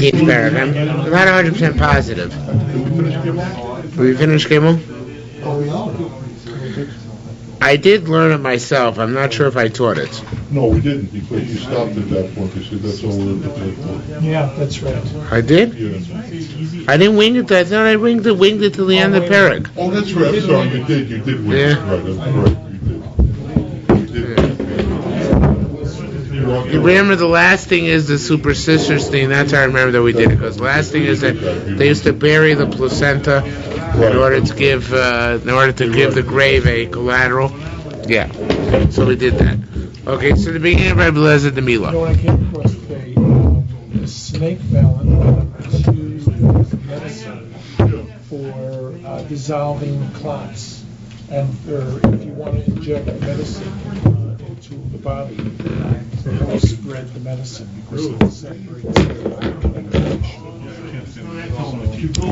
Each parak. I'm not 100% positive. We finished Gimel? I did learn it myself. I'm not sure if I taught it. No, we didn't, because you stopped at that point. You said that's all we're looking for. Yeah, that's right. I did? Yeah. I didn't wing it. I thought I winged it till the end of the parak. Oh, that's right. I'm sorry. You did wing it. Right, that's right. You did. You remember the last thing is the super sisters thing. That's how I remember that we did it. Because the last thing is that they used to bury the placenta in order to give the grave a collateral. Yeah. So we did that. Okay. So the beginning of Rabbi Lezer the Mila. You know, when I came across the snake venom is used as medicine for dissolving clots, and if you want to inject medicine into the body, it helps spread the medicine because it separates the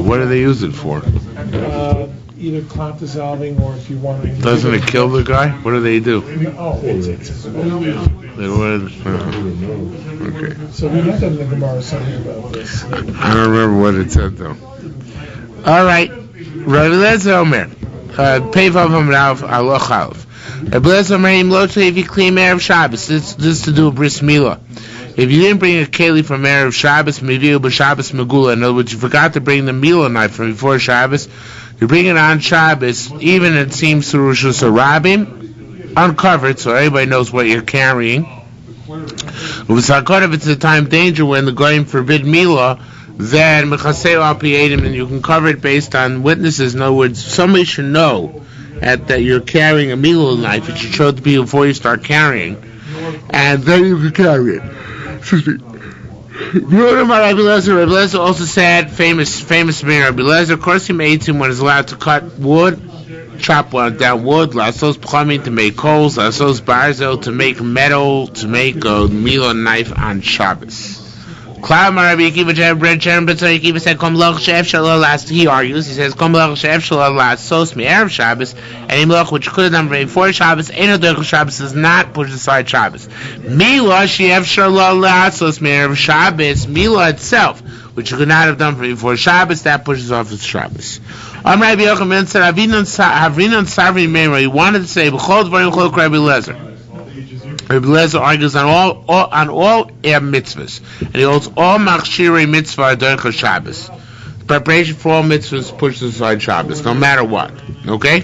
What do they use it for? either clot dissolving, or if you want to. Doesn't it kill the guy? What do they do? Oh, it's Okay. So we looked at the Gemara something about this. I don't remember what it said though. All right, Rabbi Lezer Omer, Peivav Hamrav Aloch Alef. Rabbi Lezer Omer Im Lo Tei Vikli Erev Shabbos. This is to do with bris milah. If you didn't bring a keli from Erev Shabbos, Meviu b'Shabbos Megula. In other words, you forgot to bring the milah knife from before Shabbos. You bring it on Shabbos, even it seems through Rosh Hashanah, uncovered, so everybody knows what you're carrying. If it's a time danger when the goyim forbid milah, then mechaseu al pi edim, and you can cover it based on witnesses. In other words, somebody should know that you're carrying a milah knife. You should show it to people before you start carrying, and then you can carry it. Excuse me. Rabbi Lezer also said, famous man Rabbi Lezer, of course he made him when he's allowed to cut wood, chop down wood, lasos plumbing to make coals, lasos barzel to make metal, to make a milah knife on Shabbos. Cloud Rabbi Akiva bread Sharon but Akiva said Kom Loch Shef Shalom. He argues, he says Kom Loch Shef Shalom Sos Mi Erev Shabbos, and Loch which could have done before Shabbos, Eino Derech Shabbos does not push aside Shabbos. Milah Shef Shalom Sos Mi Erev Shabbos, Milah itself, which you could not have done before Shabbos, that pushes off its Shabbos. Rabbi Yochanan said Havrinon Savri Meimah. He wanted to say B'chol Dvarim Cholok Rabbi Lezer. Rabbi Lezer argues on all mitzvahs, and he holds all machshirei mitzvah derech Shabbos. Preparation for all mitzvahs pushes aside Shabbos, no matter what. Okay?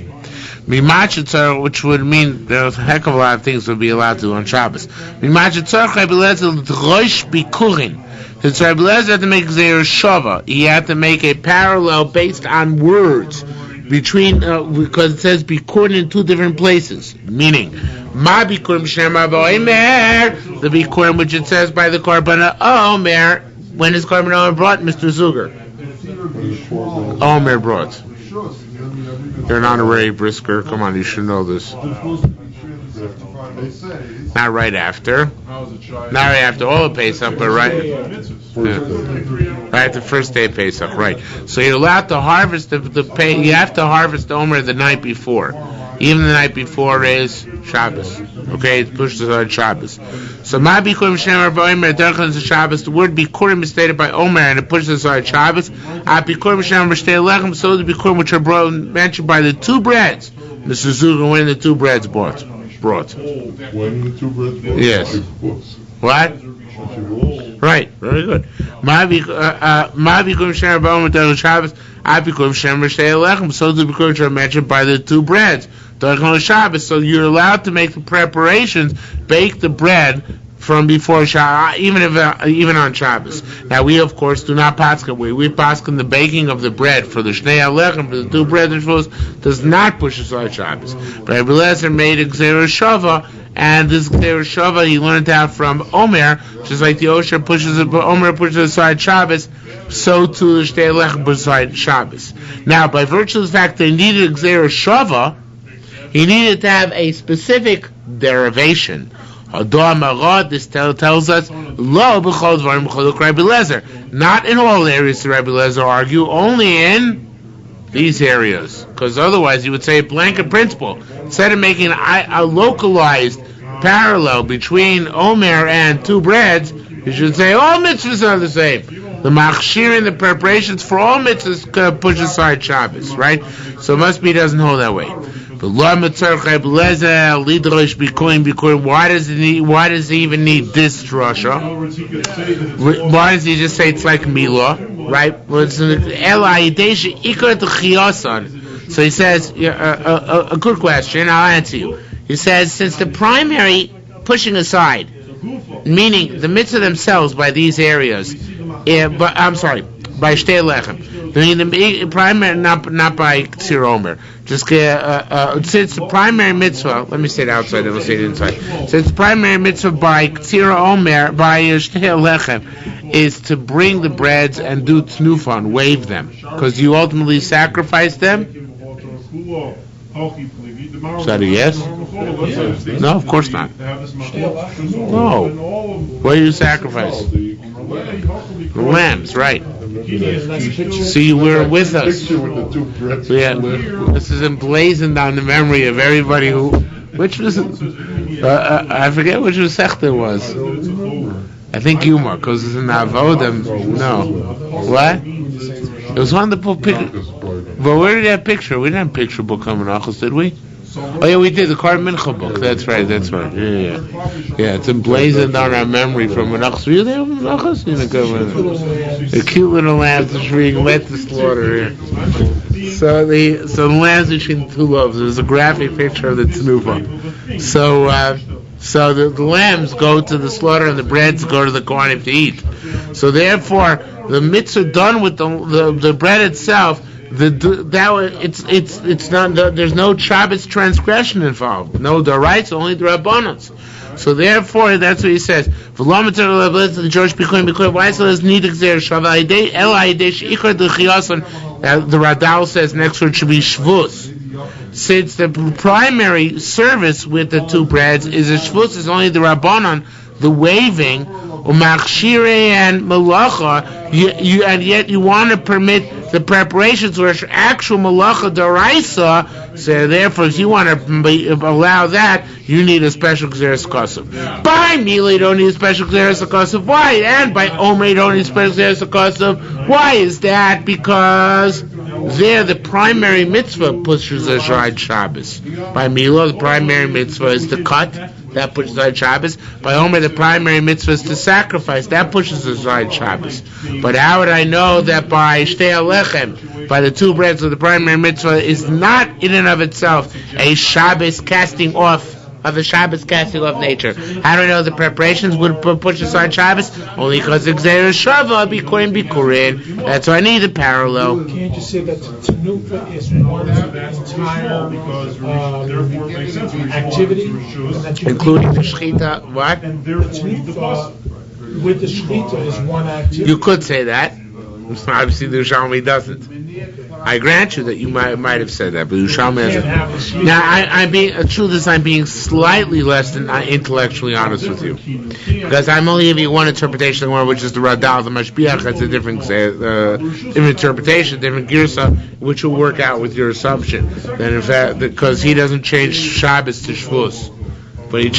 Mimachetzer, which would mean there's a heck of a lot of things would be allowed to do on Shabbos. Mimachetzer Rabbi Lezer l'drosh bikurin. Since Rabbi Lezer had to make Yerushalmi, he had to make a parallel based on words between because it says bikurin in two different places, meaning ma bikurim shema ba'omer, the bikurim which it says by the korban omer, when his korban omer brought Mr. Zuger. Omer brought. You're an honorary brisker. Come on, you should know this. Not right after. Not right after all of Pesach, but right the first day of Pesach, right. So you're allowed to harvest you have to harvest the Omer the night before. Even the night before is Shabbos. Okay, it pushes aside Shabbos. So Ma Bikurim Shemar Ba'omer Derech is Shabbos. The word Bikurim is stated by Omer and it pushes aside Shabbos. Bikurim Shemar B'Shtei Lechem, so the Bikurim which are mentioned by the two breads. Mr. Zuger, when the two breads brought. When the two breads brought? Yes. What? Right, very good. Ma Bikurim Shemar Ba'omer Derech Shabbos. Bikurim Shemar B'Shtei Lechem, so the Bikurim which are mentioned by the two breads. Shabbos, so you're allowed to make the preparations, bake the bread from before Shabbos, even on Shabbos. Now we of course do not paskin. We paskin the baking of the bread for the Shnei Alechem, for the two bread does not push aside Shabbos. But Rabbi Lezer made a Yerushalmi, and this Yerushalmi he learned out from Omer, just like the Omer pushes aside Shabbos. So too the Shnei Alechem pushes aside Shabbos. Now by virtue of the fact they needed a Yerushalmi, he needed to have a specific derivation. This tells us, Lo b'chol dvarim cholok Rabbi Lezer. Not in all areas did Rabbi Lezer argue, only in these areas. Because otherwise you would say a blanket principle. Instead of making a localized parallel between Omer and two breads, you should say all mitzvahs are the same. The machshirin, the preparations for all mitzvahs push aside Shabbos, right? So it must be he doesn't hold that way. Why does he even need this drasha? Why does he just say it's like Milah, right? So he says, a good question, I'll answer you. He says, since the primary pushing aside, meaning the mitzvah themselves by these areas, by Shtei Lechem, the primary, not by Tzir Omer. Just since the primary mitzvah, let me say it outside, then we'll say it inside. Since the primary mitzvah by Tzir Omer, by Shtei Lechem, is to bring the breads and do tnufan, wave them, because you ultimately sacrifice them. Is that a yes? No, of course not. No. What do you sacrifice? The lambs, right. So you were with us. Yeah, this is emblazoned on the memory of everybody who... Which was... I forget which Sechta it was. I think Yuma, because it's in the Avodim. No. What? It was one of the pictures. But where did that picture? We didn't have a picture book coming off, did we? Oh yeah, we did the Kar Mincha book. That's right. Yeah, it's emblazoned on our memory from Menachos. Were you there, Menachos? The cute little lambs which were being led to slaughter. So the lambs between two loaves. There's a graphic picture of the Tnufa. So the lambs go to the slaughter and the breads go to the Kohanim to eat. So therefore, the mitzvah done with the bread itself. It's not. There's no Shabbos transgression involved. No daraisa, only the rabbanos. So therefore, that's what he says. The Radal says next word should be shvus. Since the primary service with the two breads is a shvus, is only the rabbanon, the waving, umachshire and malacha, and yet you want to permit the preparations where it's actual malacha daraisa. So therefore, if you want to allow that, you need a special gzeres kosev. By Mila, you don't need a special gzeres kosev. Why? And by Omer, you don't need a special gzeres kosev. Why is that? Because there, the primary mitzvah pushes aside Shabbos. By Mila, the primary mitzvah is to cut. That pushes aside Shabbos. By Omer, the primary mitzvah is to sacrifice. That pushes aside Shabbos. But how would I know that by Shtei Alechem, by the two breads of the primary mitzvah, is not in and of itself a Shabbos casting off of a Shabbos casting off nature? How do I know the preparations would push aside Shabbos? Only because the Gzeir Shava Bikurim Bikurin. That's why I need a parallel. Can't you say that Tanufa is one entire activity? Including the Shechita, what? The Tanufa with the Shechita is one activity. You could say that. Obviously, the Yerushalmi doesn't. I grant you that you might have said that, but Yerushalmi hasn't. Now, I'm being slightly less than intellectually honest with you, because I'm only giving you one interpretation of the word, which is the Radal, the Mashbiach. That's a different interpretation, different girsa, which will work out with your assumption. Then, in fact, because he doesn't change Shabbos to Shvus. But he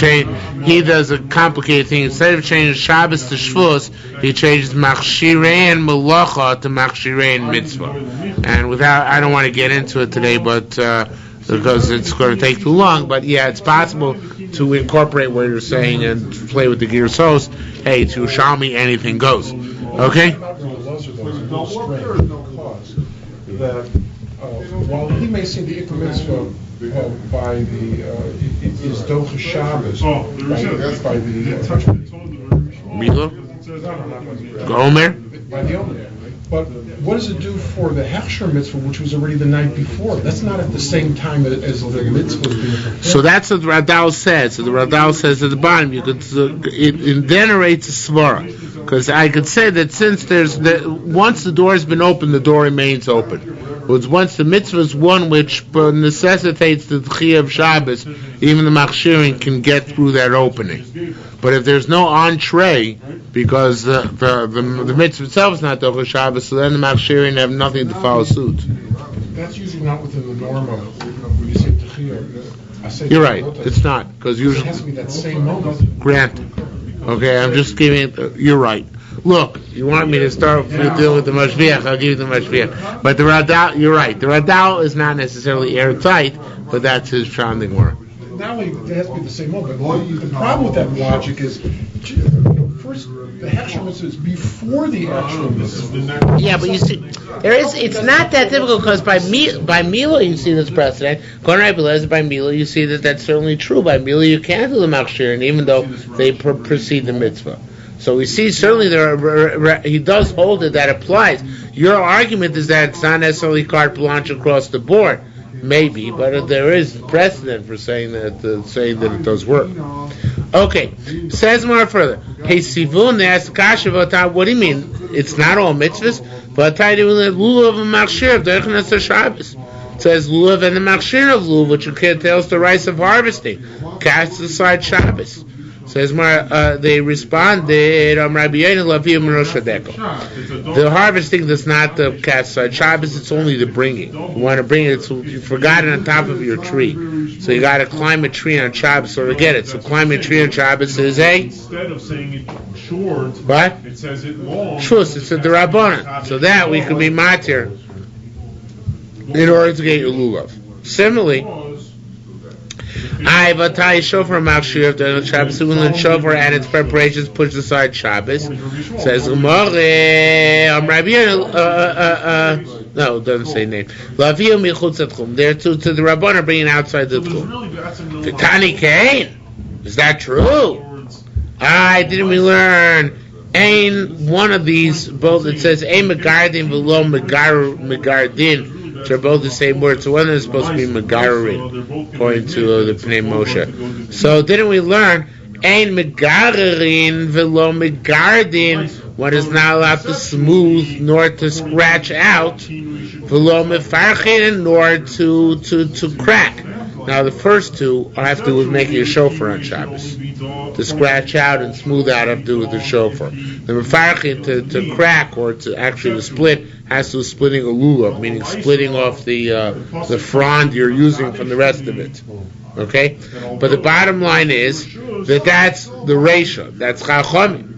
does a complicated thing. Instead of changing Shabbos to Shvus, he changes Machshirei and Malacha to Machshirei and Mitzvah. And I don't want to get into it today, but because it's going to take too long. But yeah, it's possible to incorporate what you're saying and play with the Girsos. Hey, to Yerushalmi, anything goes. Okay? While he may say the Ikar Mitzvah by the is Docha Shabbos by the Milo? Gomer? By the Omer. But what does it do for the Hechsher Mitzvah, which was already the night before? That's not at the same time as the Mitzvah was being performed. So that's what the Radal says. So the Radal says at the bottom, you could it generates a svara. Because I could say that since once the door has been opened, the door remains open. Once the mitzvah is one which necessitates the Tchiyah of Shabbos, even the Machshirin can get through that opening. But if there's no entree, because the mitzvah itself is not Docha Shabbos, so then the Machshirin have nothing to follow suit. That's usually not within the norm of when you say Tchiyah. You're right. It's not, because usually it has to be that same moment. Granted. Okay, I'm just giving it. You're right. look, you want me to start with deal with the mashviach, I'll give you the mashviach. But the Radal, you're right, the Radal is not necessarily airtight, but that's his founding work. Not only it has to be the same moment, the problem with that logic is, first, the Hechsher mitzvah is before the actual mitzvah. Yeah, but you see, it's not that difficult, because by Mila you see this precedent. Going right below by Mila, you see that that's certainly true. By Mila you can't do the machshir, and even though they precede the mitzvah. So we see certainly he does hold it, that applies. Your argument is that it's not necessarily carte blanche across the board. Maybe, but there is precedent for saying that it does work. Okay, says more further. Hey, Sivun, they asked Kasha, what do you mean? It's not all mitzvahs? But lulav and machshir, it says lulav and the machshir of lulav, which entails the rice of harvesting, cast aside Shabbos. Says more, they responded, the harvesting does not cast aside Shabbos, it's only the bringing. You want to bring it, so you forgot it on top of your tree. So you got to climb a tree on Shabbos or to get it. So climbing a tree on Shabbos is instead of saying it short, what? It says it long. Shus, it's a D'Rabbanan. So that we could be matir in order to get your lulav. Similarly, I vatai shofar machshir of the Shabbos and shofar and its preparations pushed aside Shabbos. Says Gemara, no, it doesn't say name. Laviyah michutz atchum. They're to the Rabbanan bringing outside the tchum. The Tani Kain. Is that true? Didn't we learn? Ain one of these both. It says Ain megardin below megardin. Which are both the same word. So one of them is supposed to be Megarin, according to the Pnei Moshe. So didn't we learn Ein Megarin velo Megardin? One is not allowed to smooth nor to scratch out, velo Mefarchin nor to crack. Now the first two have to do with making a shofar on Shabbos. To scratch out and smooth out have to do with the shofar. The mefarchin to crack or to actually split has to do with splitting a lulav, meaning splitting off the frond you're using from the rest of it. Okay? But the bottom line is that that's the ratio. That's chachamim.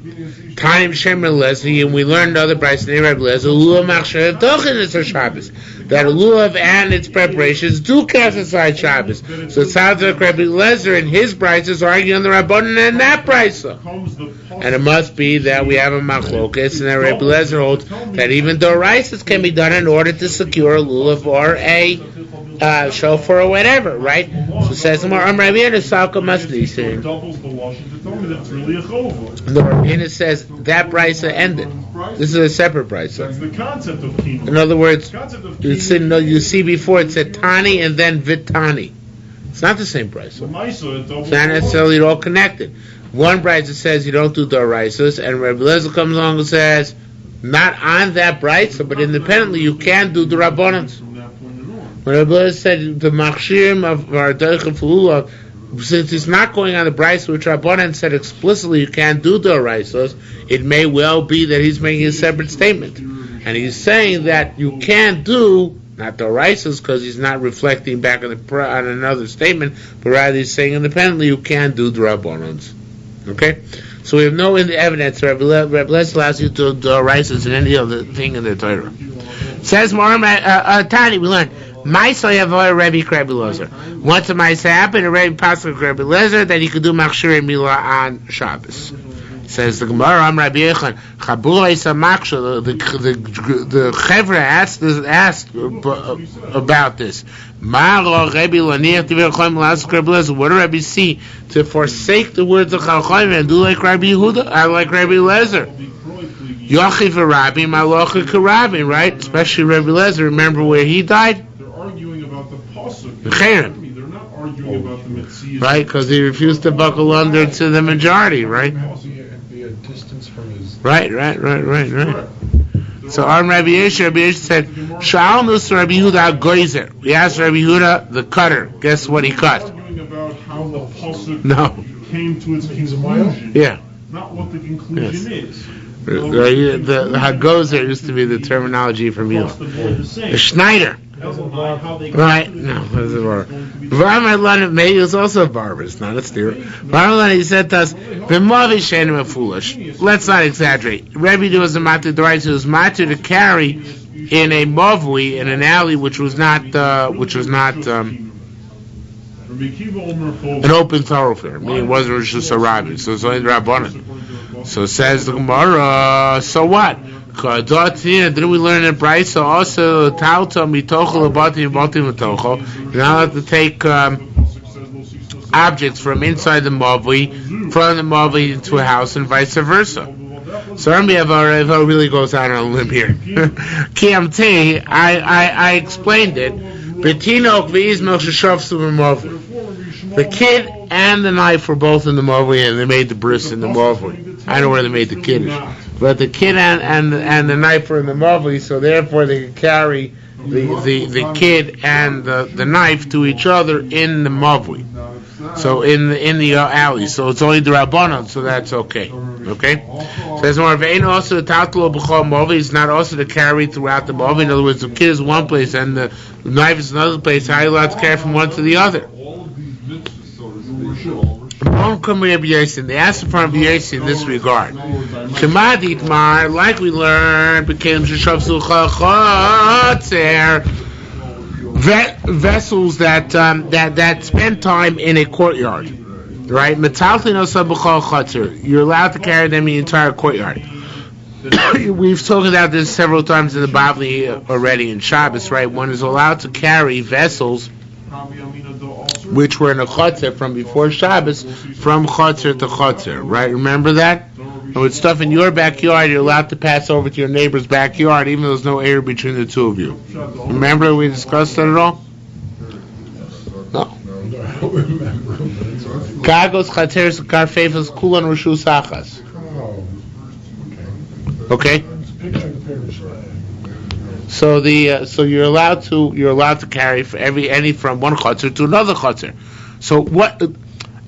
Tanim shemer lezi, and we learned other brayos in Rebbe Lezer, lulav machshir dochin is a Shabbos. That a lulav and its preparations do cast aside Shabbos. So it sounds like Rebbe Lezer and his brayos is arguing on the Rabbanan and that brayos. And it must be that we have a machlokas, and that Rebbe Lezer holds that even doraisas can be done in order to secure a lulav or a shofar or whatever, right? So it says more Rabbi Salka must listen. The Rabbi says that brisa ended. This is a separate brisa. That's the concept of kinu. In other words, you see before it said tani and then vitani. It's not the same brisa. It's not necessarily all connected. One brisa says you don't do doraisas, and Rabbi Lezer comes along and says not on that brisa, but independently you can do the rabbanans. When Rabbi Lezer said the machshirim of our lulav, since it's not going on the brisa, which Rabbanan said explicitly you can't do doraisas, it may well be that he's making a separate statement, and he's saying that you can't do not doraisas because he's not reflecting back on another statement, but rather he's saying independently you can't do the rabbanans. Okay, so we have no evidence Rabbi Lezer allows you to do doraisas in any other thing in the Torah. Says Tani, we learned. Maisa Yavoy Rebbe Rabbi Lezer. Once a Maisa happened, a Rebbe Pasuk Rabbi Lezer that he could do Machshir Mila on Shabbos. Says the Gemara, Rabbi Yechon, Chabura Isa Maksha, the Chevra asked about this. What do Rabbi see to forsake the words of Chacham and do like Rabbi Yehuda? I like Rabbi Lezer. Yochi for Rabbi, Malocha Karabin, right? Especially Rabbi Lezer. Remember where he died? Arguing about the pasuk. They're not arguing about the mitzvah. Right, because he refused to buckle under to the majority, right? Be a distance from his. Right. So on Rabbi Yeshe said, Sha'al Nus Rabbi Yehuda Goizer. We asked Rabbi Yehuda the cutter. Guess what he cut? Arguing about how the pasuk came to its conclusion. Yeah. Not what the conclusion is. The Hagozer used to be the terminology from you. The Schneider. Right? No, it's a barber. Varmalana May is also a barber. It's not a steer. Varmalana, he said to us, "B'mavi shenim foolish." Let's not exaggerate. Rebbe was a matir the right, so it was matir to carry in a mavui in an alley which was not an open thoroughfare. Meaning it wasn't just a rabbi, so it's only the rabbanon. So says the Gemara. So what? Didn't we learn in Brisa also Tauta mitochel abatim mitochel? You're not allowed to take objects from inside the mavli, from the mavli into a house, and vice versa. So Rabbi Ava really goes out on a limb here. KMT, I explained it. The kid and the knife were both in the mavli, and they made the bris in the mavli. I don't know where they made the kiddush, but the kid and the knife were in the mavli, so therefore they could carry the kid and the knife to each other in the mavli. So in the alley, so it's only the rabbanon, so that's okay. Okay. Says more. Vein also tatlo b'chol mavli is not also to carry throughout the mavli. In other words, the kid is one place and the knife is another place. How are you allowed to carry from one to the other? They asked for Rabbi Yossi in this regard. Like we learned, became vessels that spend time in a courtyard, right? You're allowed to carry them in the entire courtyard. We've talked about this several times in the Bavli already in Shabbos, right? One is allowed to carry vessels which were in a chotzer from before Shabbos, from chotzer to chotzer, right? Remember that? And with stuff in your backyard, you're allowed to pass over to your neighbor's backyard, even though there's no air between the two of you. Remember we discussed that at all? No. Kagos chateres karfefas kulan rishus achas. Okay. So you're allowed to carry for any from one chotzer to another chotzer. So what?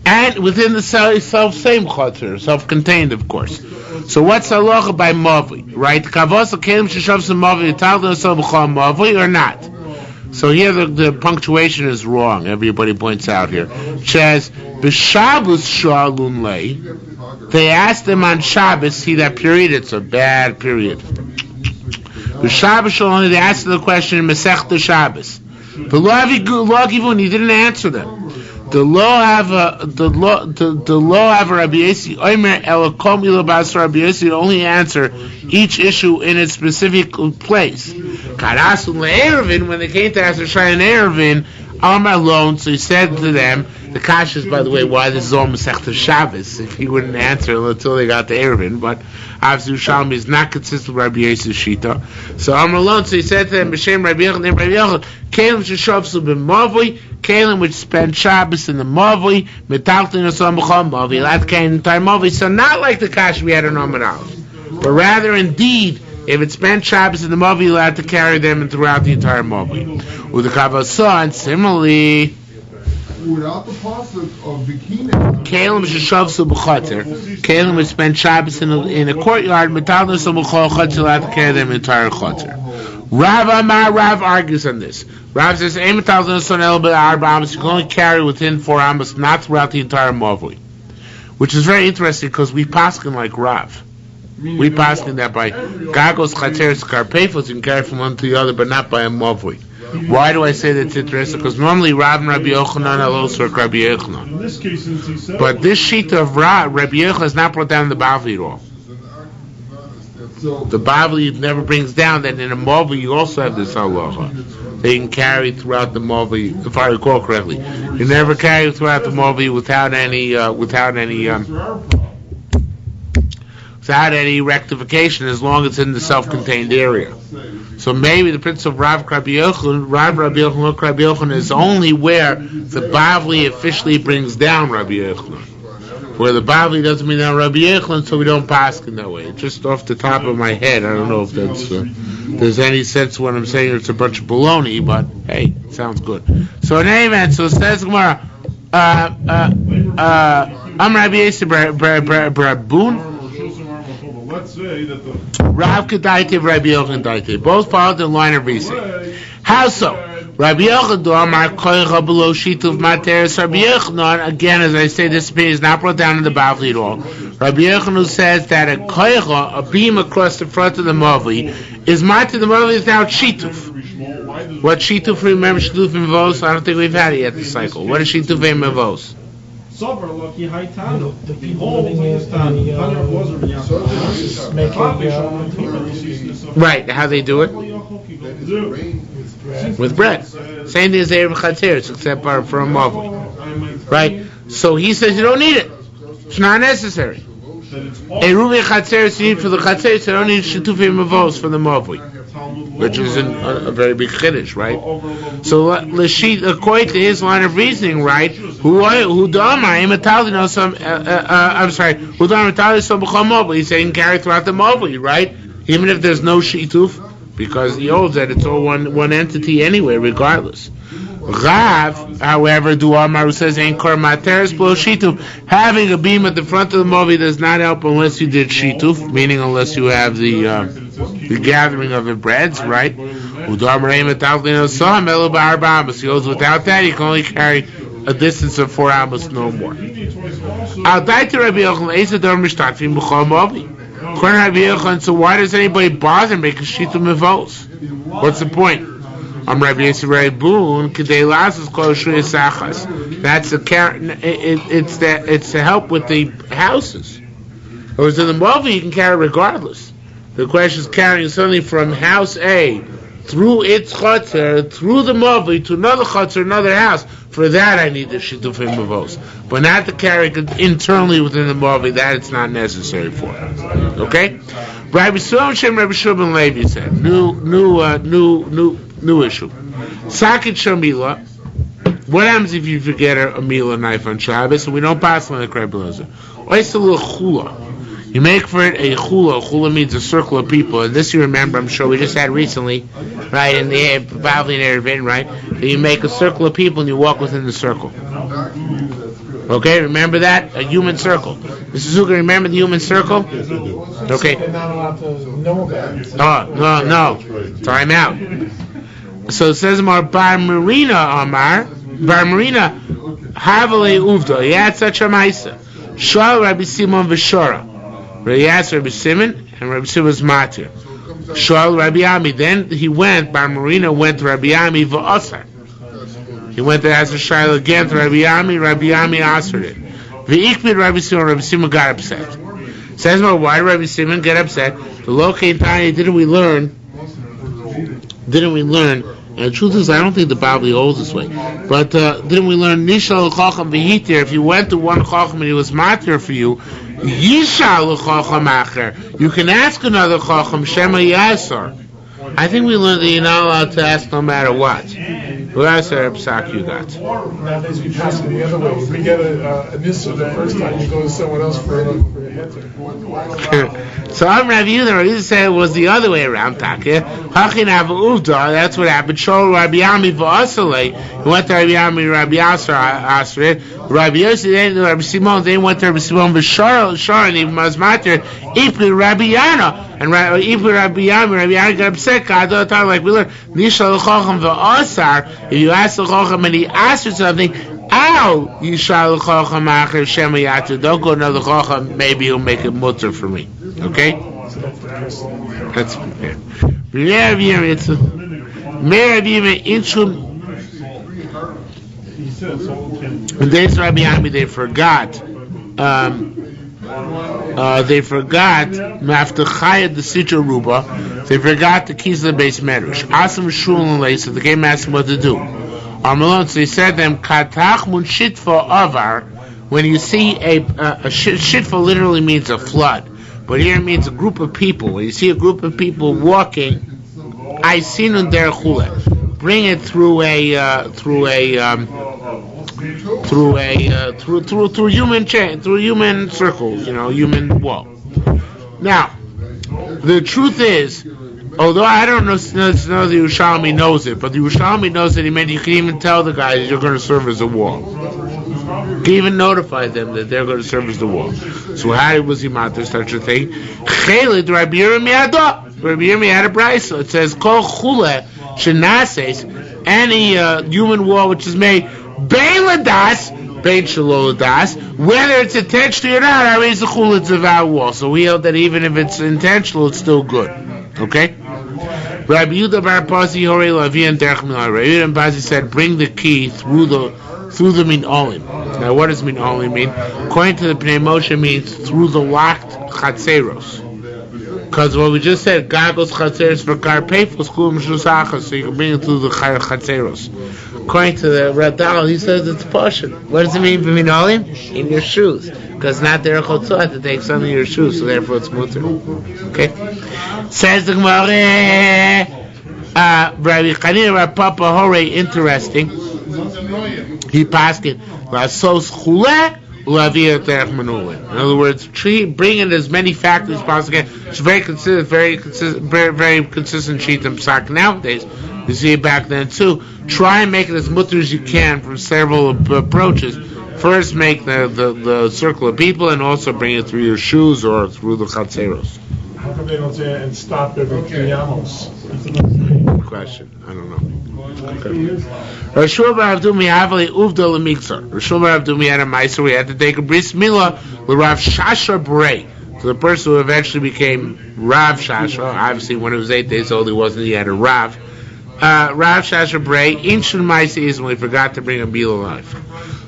And within the same chotzer, self-contained, of course. So what's halacha by mavli, right? Kavos kelim sheshavs mavli taldo so b'chol mavli or not? So here the punctuation is wrong. Everybody points out here. It says b'Shabbos shalun lei. They asked him on Shabbos. See that period? It's a bad period. The Shabbos only they asked the question in Masechta Shabbos. The law even he didn't answer them. The law have a Rabbi Yossi Omer Elakom Ilabas Rabbi Yossi only answer each issue in its specific place. Karasun le'erevin when they came to answer Shayin Erevin Amar alone, so he said to them, the Kash is, by the way, why this is all Masechta Shabbos, if he wouldn't answer until they got to Erevin, but obviously Yerushalmi is not consistent with Rabbi Yossi's Shita. So Amar alone, so he said to them, B'Shem Rabbi Yochanan, Kalim Sheshavsu b'Mavli, Kalim which spent Shabbos in the Mavli, Metaltin Osam B'Chol Mavli, allowed to carry the entire Mavli, so not like the Kash we had in Amar Aleph, but rather indeed, if it spent Shabbos in the Mavli, you're allowed to carry them throughout the entire Mavli. With the Kavasah, and similarly, without the pasuk of bikini, Kalim Sheshavsu b'Chater, Kalim which spent Shabbos in a courtyard, Metaltin Osam B'Chol Chater, allowed to carry them the entire Chater. Rav argues on this. Rav says, you can only carry within 4 amos, not throughout the entire Mavli. Which is very interesting because we paskin like Rav. We paskin that by Gagos, Chateres, Karpefos, you can carry from one to the other, but not by a Mavli. Why do I say that's interesting? Because normally Rav and Rabbi Yochanan are also Rabbi Yochanan. But this sheet of Rabbi Yochanan is not brought down in the Bavli at all. The Bavli never brings down that in a Mavli you also have this halacha. They can carry throughout the Mavli, if I recall correctly. You never carry throughout the Mavli without any rectification, as long as it's in the self-contained area. So maybe the principle of Rav Rabbi Yochanan is only where the Bavli officially brings down Rabbi Yochanan. Where the Bavli doesn't mean down Rabbi Yochanan, so we don't pass in that way. Just off the top of my head, I don't know if that's there's any sense of what I'm saying. It's a bunch of baloney, but hey, it sounds good. So in any event, so it says Gemara, I'm Rabbi Yossi Brabun. let's say that the Rav Kedaite, Rabbi Yochanan Daite. Both followed the line of reasoning. How so? Rabbi Yochanan Amar Koicha below Shituv Materis. Rabbi Yochanan, again, as I say, this opinion is not brought down in the Bavli at all. Rabbi Yochanan says that a Koicha, a beam across the front of the Mavli, is Matir. The Mavli is now Shituv. What Shituv? Remember Shituv in Vos? I don't think we've had it yet this cycle. What is Shituv in Vos? The people living in Right, how they do it? With bread. Same thing as Erev Chatzeres, except for a Mavli. Right? So he says you don't need it. It's not necessary. A Rubi Chatzeres you need for the Chatzeres, you don't need Shitufim Mavos for the Mavli. Which is a very big chiddush, right? So, according to his line of reasoning, right? He's saying carry throughout the Mavli, right? Even if there's no shituf, because he holds that it's all one entity anyway, regardless. Rav, however, Duamaru says ain't kor materis below shituf. Having a beam at the front of the Mavli does not help unless you did shituf, meaning unless you have the gathering of the breads, right? He goes without that, he can only carry a distance of 4 amos, no more. So why does anybody bother making shituf mevos? What's the point? That's it's to help with the houses. Whereas in the Mavli you can carry regardless. The question is carrying something from house A through its chutzner, through the Mavli to another chutzner, another house. For that I need the shitufim mavos, but not to carry it internally within the Mavli. That it's not necessary for. Okay. Rabbi Shimon Rabbi Shimon Levi said new issue. Sakit shamila. What happens if you forget a meal knife on Shabbos and we don't pass on the Krebelezer? What's a little chula? You make for it a chula. Chula means a circle of people. And this you remember, I'm sure we just had recently, right, in the Bavli and Erevin, right? That you make a circle of people and you walk within the circle. Okay, remember that? A human circle. Mr. Zucker, remember the human circle? Okay. They're not allowed to know about it. Oh, no. Time out. So it says Bar Marina, Havale Uvda. He had such a Maisa. Shal Rabbi Simon Veshora. Rabbi Simon and Rabbi Simon's Matir. Shal Rabbi Ami. Then he went, Bar Marina went to Rabbi Ami V'Osar. He went to ask a Shaila again to Rabbi Ami answered it. V'ikbid Rabbi Simon got upset. Says more, why did Rabbi Simon get upset? The Lokei Tanya, didn't we learn? And the truth is, I don't think the Bavli holds this way. But didn't we learn Nishal Chacham V'hitir? If you went to one Chacham and he was matir for you, Yishal Chacham Acher. You can ask another Chacham Shema Yasar. I think we learned that you're not allowed to ask no matter what. Who else psak you got? Nowadays we pass it the other way. If we get a nissa the first time, you go to someone else for a heter. So I'm Rav Yehuda. Rav Yehuda said it was the other way around. Hachin Ava Uvda. That's what happened. Shol Rabbi Ami v'Asalei. He went to Rabbi Ami, Rabbi Asra. Rabbi Yossi, then Rabbi Simon. They went to Rabbi Simon v'Shar and he was matir. Ipli Rabbi Yana. And Ipli Rabbi Ami, Rabbi Yana got upset. Like we learned, Nishal Chacham v'Asar. If you ask the Chacham and he asks you something, ow, Yishal Chacham Acher Shema Yatu. Don't go another Chacham. Maybe he'll make it mutter for me. Okay? That's fair. Today's Rabbi Ami, they forgot. They forgot after Chayat the Sitra Ruba. They forgot the keys of the base medrash. Asam Shul and Lay, so the game asked them what to do. Armalon, so he said to them, Katach mun shitfa avar. When you see a shitfa literally means a flood, but here it means a group of people. When you see a group of people walking, I seen on their chule. Bring it through human chain, through human circles, human wall. Now, the truth is, although I don't know the Yerushalmi knows it, but the Yerushalmi knows that he meant you can even tell the guy that you're going to serve as a wall. He even notified them that they're going to service the wall. So how was he matter such a thing? Chelid Rabbi Yirmiyah Rabbi Yirmiyah had a brayso. It says, Kol chule shenases, any human wall which is made bein ladas, bein shelo ladas, whether it's intentional or not, I raise the chule, it's a vow wall. So we held that even if it's intentional, it's still good. Okay? Rabbi Yehuda bar Pasi Horei Lavian Derech Milah. Rabbi Yehuda and Pasi said, bring the key through the minolim. Now, what does minolim mean? According to the Pnei Moshe, means through the locked chatzeros. Because what we just said, gagos chatzeros for karpefos kulum shusachas, so you can bring it through the chatzeros. According to the Radal, he says it's portion. What does it mean for minolim? In your shoes. Because not there chotzah to take something in your shoes, so therefore it's mutter. Okay? Says the Gemara, Rabbi Chanina Rav Papa Hore, interesting. He passed it. In other words, bring in as many factors as possible. It's very consistent sheet of psak nowadays. You see it back then too. Try and make it as mutter as you can from several approaches. First, make the circle of people, and also bring it through your shoes or through the chatzeros. How come they don't say and stop every 3 amos? Good question. I don't know. Rashul bar Avdumi Havali Uvda Lemikzar. Rashul bar Avdumi had a meiser. We had to take a bris milah with Rav Shasha Brei. So the person who eventually became Rav Shasha, obviously when he was 8 days old, he had a Rav. Rav Shasha Brei. Inshun meiser is when we forgot to bring a milah life.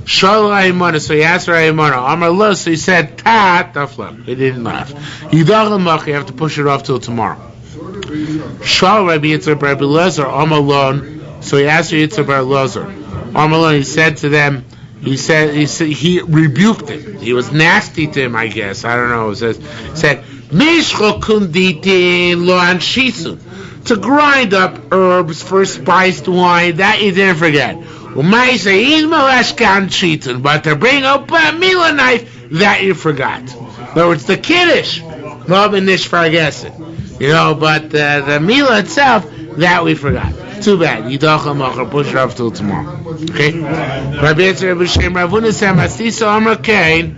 Shal Ayimana, so he asked for Ayimana. Amar lo, so he said, Tafla. He didn't laugh. You have to push it off till tomorrow. Shal Rabbi Yitzhak Bar Rabbi Lezer, Amar lo, so he asked for Yitzhak Bar Lezer. Amar lo, he said to them, he rebuked him. He was nasty to him, I guess. I don't know. He said, Mishcho kunditin lo anshisun. To grind up herbs for spiced wine, that you didn't forget. But to bring up a milah knife, that you forgot. In other words, the kiddush, but the milah itself, that we forgot. Too bad. Yidachal Machar, push it off till tomorrow. Okay? Rabbi Yitzhak Rabbi Shem Ravuna Sam Astisa Amar Kain.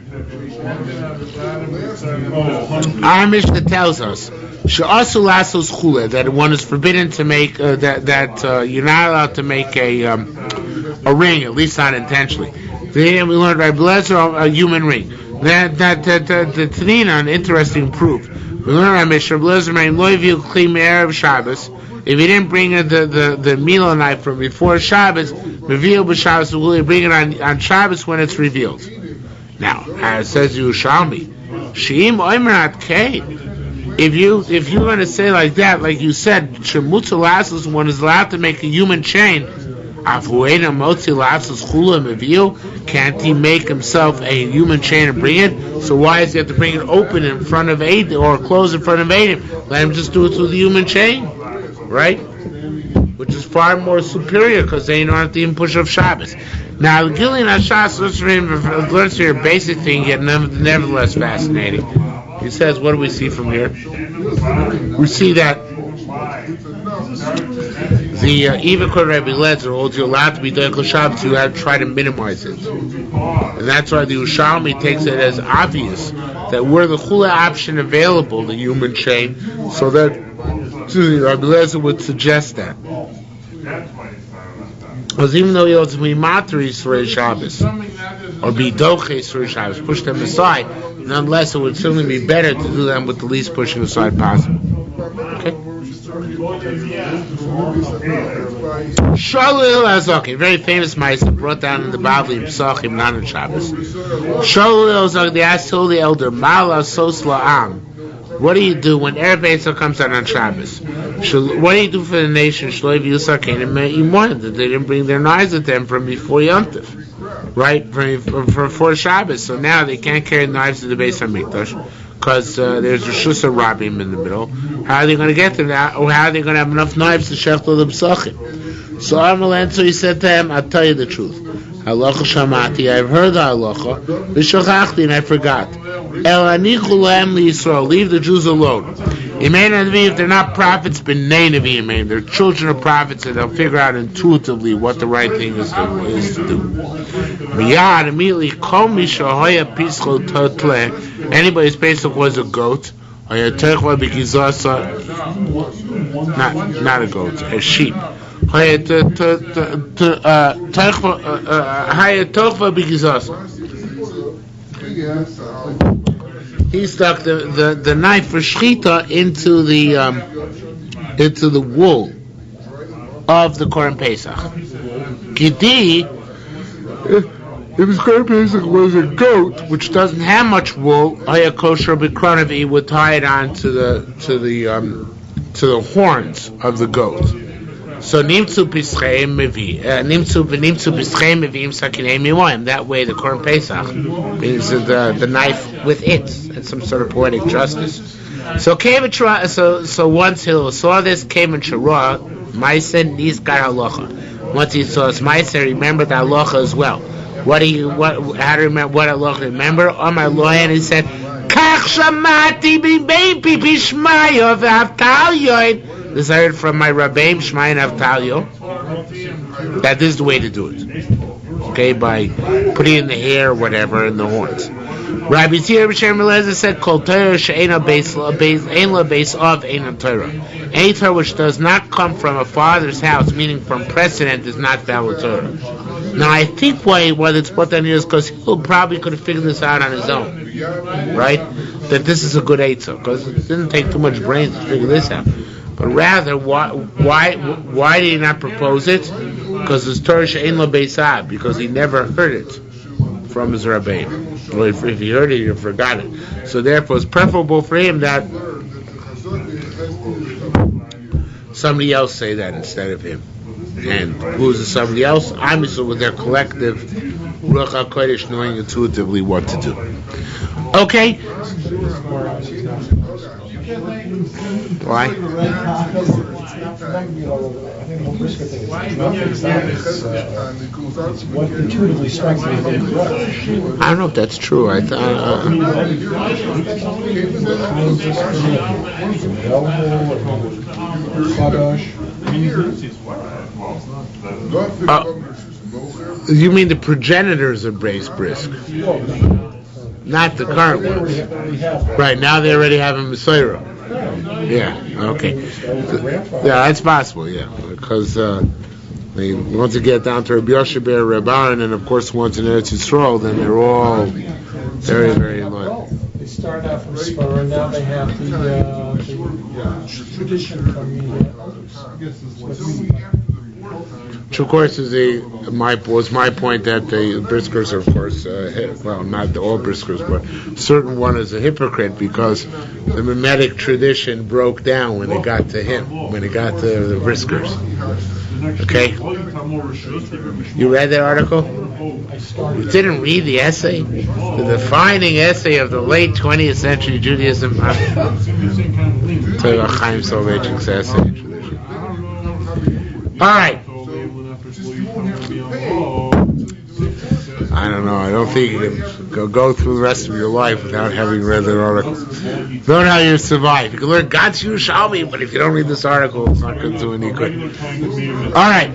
Our Mishnah tells us that one is forbidden to make that you're not allowed to make a ring, at least not intentionally. Then we learned Rabbi Lezer a human ring. The Tanina, an interesting proof. We learned Rabbi Lezer made loyvil kli me'erev Shabbos. If he didn't bring the milah knife from before Shabbos, reveal b'Shabbos, will bring it on Shabbos when it's revealed. Now, as says Yerushalmi, Sheim Oimrat Kain. If you're going to say like that, like you said, Shemutza Lassus, one is allowed to make a human chain. Can't he make himself a human chain and bring it? So why does he have to bring it open in front of Adam or close in front of Adam? Let him just do it through the human chain, right? Which is far more superior because they don't have to even push off Shabbos. Now, Gillian Hashas learns here a basic thing, yet nevertheless fascinating. He says, what do we see from here? We see that the even Rabbi Lezer holds you allowed to be doing Shabbos, you have to try to minimize it. And that's why the Yerushalmi takes it as obvious that we're the chula option available, the human chain, so that Rabbi Lezer would suggest that. Because even though he holds to be matris for a Shabbos, or be doches for a Shabbos, push them aside, nonetheless it would certainly be better to do them with the least pushing aside possible. Okay? Shalul Azaki, very famous Ma'aser brought down in the Bavli Psachim, not in Shabbos. Shalul Azaki, they asked the elder, Mala Sos La'am, what do you do when Erev Eitzah comes out on Shabbos? What do you do for the nation? Shloiv Yusakein and Me'imon, that they didn't bring their knives with them from before Yom Tov, right? For Shabbos. So now they can't carry knives to the Beis HaMikdash because there's a Shusa Rabim in the middle. How are they going to get to that? Or how are they going to have enough knives to shechtel the Psachim? So Amalek, so he said to him, I'll tell you the truth. Halacha Shamati, I've heard the halacha, V'shachachti, and I forgot. Leave the Jews alone. If they're not prophets, they're children of prophets, and they'll figure out intuitively what the right thing is to do. Immediately, anybody's basic was a goat, not a goat, a sheep. He stuck the knife for shchita into the wool of the Korban Pesach. Gidi, if his Korban Pesach was a goat which doesn't have much wool, he would tie it on to the horns of the goat. So nimtzu pischei mevi, that way the Korban Pesach means the knife with it. It's some sort of poetic justice. So once Hillel saw this, came in Shara, Ma'aser nizkar halacha. Once he saw his Ma'aser, he remembered the halacha as well. How to remember what halacha? Remember, Amar Loya, and he said, Kach shamati b'bepi b'shmayo v'avtalyoid. This I heard from my Rabbeim Shmai and Avtalyo, that this is the way to do it. Okay, by putting in the hair, whatever, in the horns. Rabbi Tzir B'Shem Eliezer said, Kol Torah she'ena beis of eina Torah. Any Torah which does not come from a father's house, meaning from precedent, is not valid Torah. Now, I think why it's put down here is because he probably could have figured this out on his own, right? That this is a good eitzah, because it didn't take too much brains to figure this out. But rather, why did he not propose it? Because it's Torah she'ein lo beisav, because he never heard it from his Rabbeim. Or if he heard it, he forgot it. So therefore, it's preferable for him that somebody else say that instead of him. And who's the somebody else? Obviously, with their collective Ruach HaKodesh knowing intuitively what to do. Okay? Why? What intuitively strikes me. I don't know if that's true. You mean the progenitors of Brace Brisk? Not the current ones. Right, now they already have a Messiah. Yeah, okay. Yeah, that's possible, yeah. Because once you get down to Rabbi Yoshe Reb Aaron, and of course once in Eretz Yisrael, then they're all very, very loyal. They started out from Spur, and now they have the tradition from the Which of course was my point that the Briskers are, of course, not all Briskers, but certain one is a hypocrite because the mimetic tradition broke down when it got to him, when it got to the Briskers. Okay? You read that article? You didn't read the essay? The defining essay of the late 20th century Judaism? I'll tell you about Chaim Soloveitchik's essay in tradition. Alright. I don't know. I don't think you can go through the rest of your life without having read that article. Learn how you survive. You can learn God's Yerushalmi, but if you don't read this article, it's not going to do any good. All right.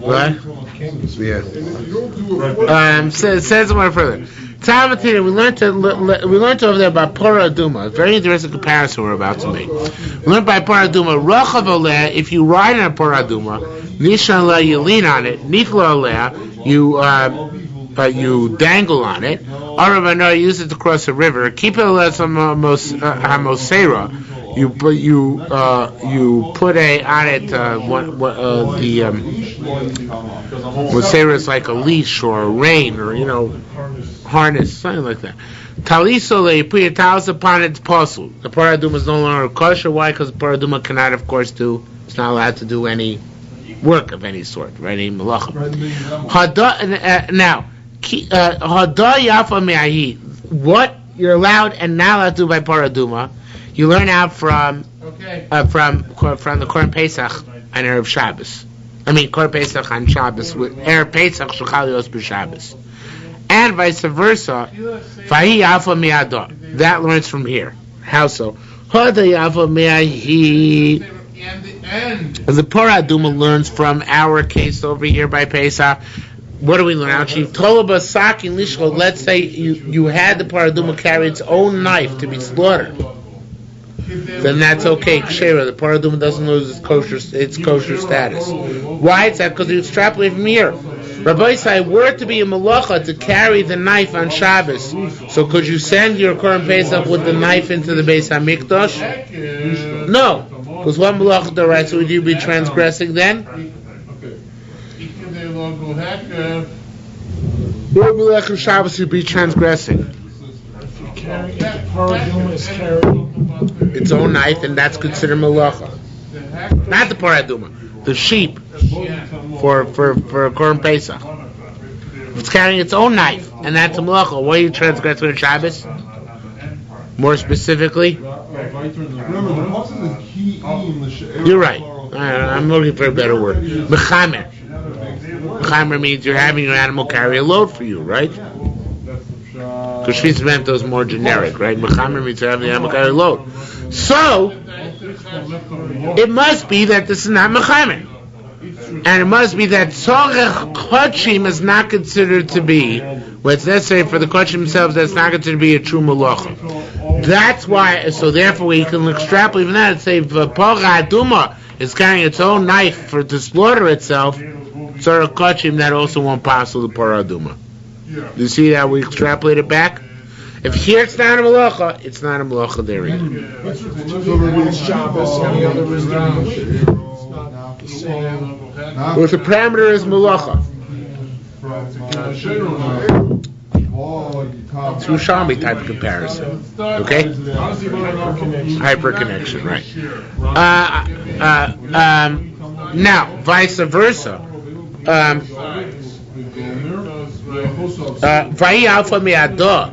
What? Yeah. Says more further. We learned over there about Pora Aduma. A very interesting comparison we're about to make. We learned by Pora Aduma, Rachav Oleh, if you ride on a Pora Aduma, Nishan La, you lean on it, Nikla Oleh, you dangle on it, Arabana, use it to cross a river, Keep it as Hamosera, you put on it Mosera is like a leash or a rein or harness, something like that. Talisole, you put your towels upon its puzzle. The paraduma is no longer kosher. Why? Because the paraduma cannot, of course, it's not allowed to do any work of any sort, right? Any malacha. Now, hada yafa me'ahi. What you're allowed and not allowed to do by paraduma, you learn out from the Korban Pesach and Erev Shabbos. Korban Pesach on Shabbos with Erev Pesach Shechalios b'Shabbos. And vice versa. Fahi alpha mi'ado. That learns from here. How so? Hada alpha mi'ahi. And the Parah Aduma learns from our case over here by Pesach. What do we learn out? Let's say you had the Parah Aduma carry its own knife to be slaughtered. Then that's okay. Kshera, the Parah Aduma doesn't lose its kosher status. Why? It's that because you extrapolate from here. Rabbi said, were to be a malacha to carry the knife on Shabbos, so could you send your Korban Pesach with the knife into the Beis HaMikdash? No. Because what malacha d'oraisa would you be transgressing then? What malacha Shabbos would be transgressing? Paraduma is carrying its own knife, and that's considered malacha. Not the paraduma, the sheep for Korban Pesach. It's carrying its own knife, and that's a malacha. What are you transgressing on Shabbos? More specifically? You're right. I'm looking for a better word. Mechamer. Mechamer means you're having your animal carry a load for you, right? Because Shvitz Mento is more generic, right? Mechamer means you're having the animal carry a load. So, it must be that this is not Mechamer. And it must be that Tzorech Kochim is not considered to be, what's necessary for the Kochim themselves, that's not considered to be a true Malacha. That's why, so therefore we can extrapolate from that and say, if Parah Aduma is carrying its own knife to slaughter itself, Tzorech Kochim, that also won't pass through the Parah Aduma. You see how we extrapolate it back? If here it's not a malacha, it's not a malacha there either. Well, the parameter is malacha. It's Yerushalmi type of comparison. Okay? Hyperconnection, right. Now, vice versa. Vayi alpha mi'ado.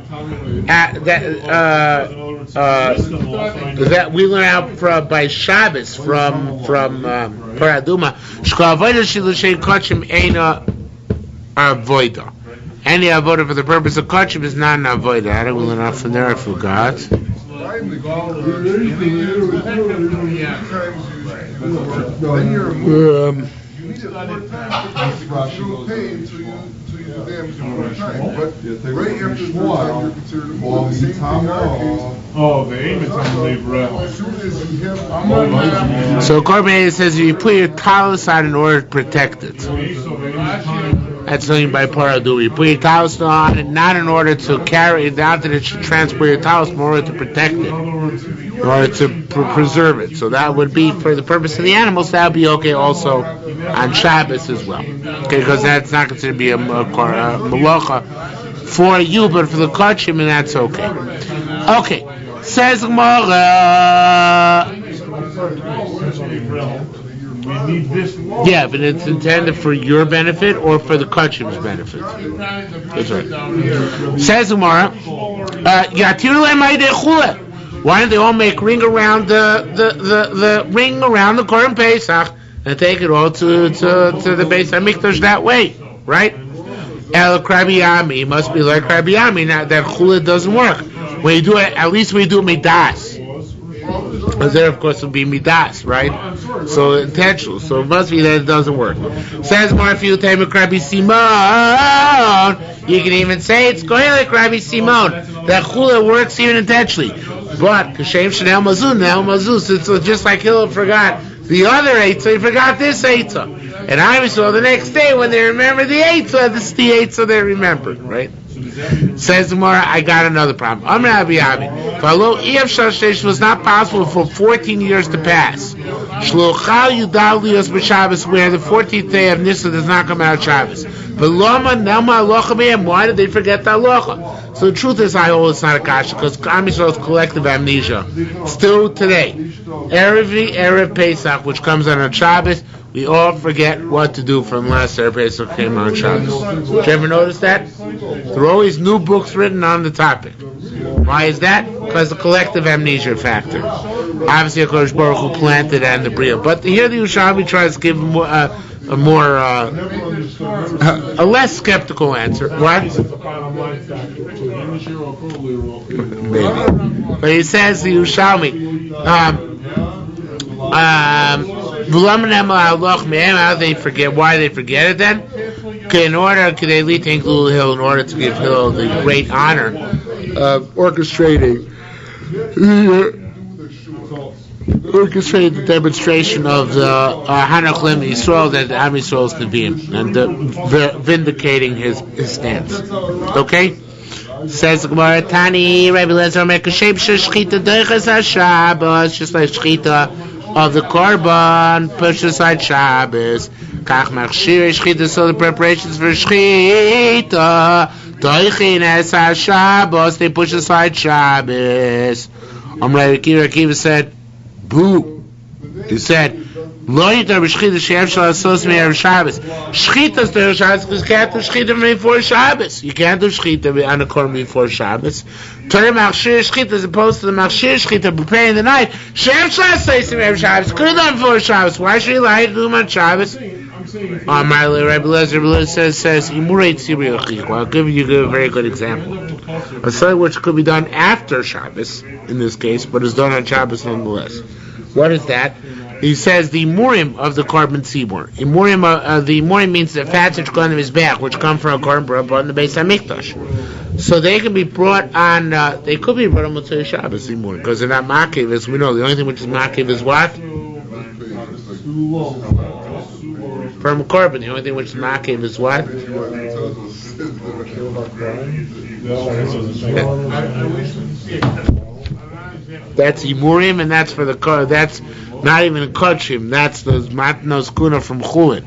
That we learn out from by Shabbos from Parah Aduma. Shka'avoda shilushay kochim eina avoda. Any avoda for the purpose of kochim is not an avoda. How do we learn out from there? I forgot. So Korban says you put your talus on in order to protect it. That's something by Parah Aduma. You put your talus on it not in order to carry it, not that it should transport your talus, but in order to protect it, in order to preserve it. So that would be for the purpose of the animals. That would be okay also on Shabbos as well. Okay, because that's not considered to be a malacha for you, but for the kachim, and that's okay. Okay, says Gemara. Yeah, but it's intended for your benefit or for the kachim's benefit. That's right. Says Gemara. Why don't they all make ring around the ring around the Korban Pesach and take it all to the Beis HaMikdash that way, right? El Krabi Yami must be like Krabi Yami. Now that chula doesn't work. When you do it, at least we do midas. Because there, of course, will be midas, right? So intentional. So it must be that it doesn't work. Says more if you take Krabi Simon. You can even say it's going like Krabi Simon. That chula works even intentionally. But Kashem Chanel Mazuz, so just like Hillel forgot the other Eitzah, he forgot this Eitzah. And I saw the next day when they remember the Eitzah, this is the Eitzah they remembered, right? Says tomorrow, I got another problem. It was not possible for 14 years to pass. Where the 14th day of Nisan does not come out of Shabbos. Why did they forget the halacha? So the truth is, I hold it's not a kasha because Am Yisrael's collective amnesia. Still today, Erev Pesach, which comes on Shabbos, we all forget what to do from last Erev Pesach came on Shabbos. Did you ever notice that? There are always new books written on the topic. Why is that? Because the collective amnesia factor. Obviously, HaKadosh Baruch Hu planted and the Bria. But here the Yerushalmi tries to give a more a less skeptical answer. What? Maybe. But he says the Yerushalmi. How they forget? Why they forget it then? In order to give Hillel the great honor of orchestrating the demonstration of the Hanachlim Yisrael, that the Am Yisrael is Nevi'im, and vindicating his stance. Okay? Says the Gemara, Tani, Rabbi Lezer, Mekashem Shechita Deiches HaShabbos, just like Shechita of the Korban, push aside Shabbos. Kach Machshir Shechita, so the preparations for Shechita, Deichen Es HaShabbos, they push aside Shabbos. Amrei Akiva said, boo. He said, Lo yitar b'shchita she'ev shal asos me'erev Shabbos. Shchita's to Shabbos because you can't do shchita before Shabbos. You can't do shchita on a korban before Shabbos. Turn machshir shchita as opposed to the machshir shchita preparing the night. She'ev shal asos me'erev Shabbos. Could have done before Shabbos. Why should he lie to do him on Shabbos? Marley, Rabbi Lezer says, I'll give you a very good example. A site which could be done after Shabbos, in this case, but is done on Shabbos nonetheless. What is that? He says the murim of the korban tzibur. The murim means the fats which go on his back, which come from a korban brought in the Beis HaMikdash. So they can be brought on. They could be brought on Motzei Shabbos, the murim, because they're not makiv. As we know, the only thing which is makiv is what? From a korban, the only thing which is makiv is what? That's imurim, and that's for the car. That's not even a kachim. That's those matnos kuna from chulin.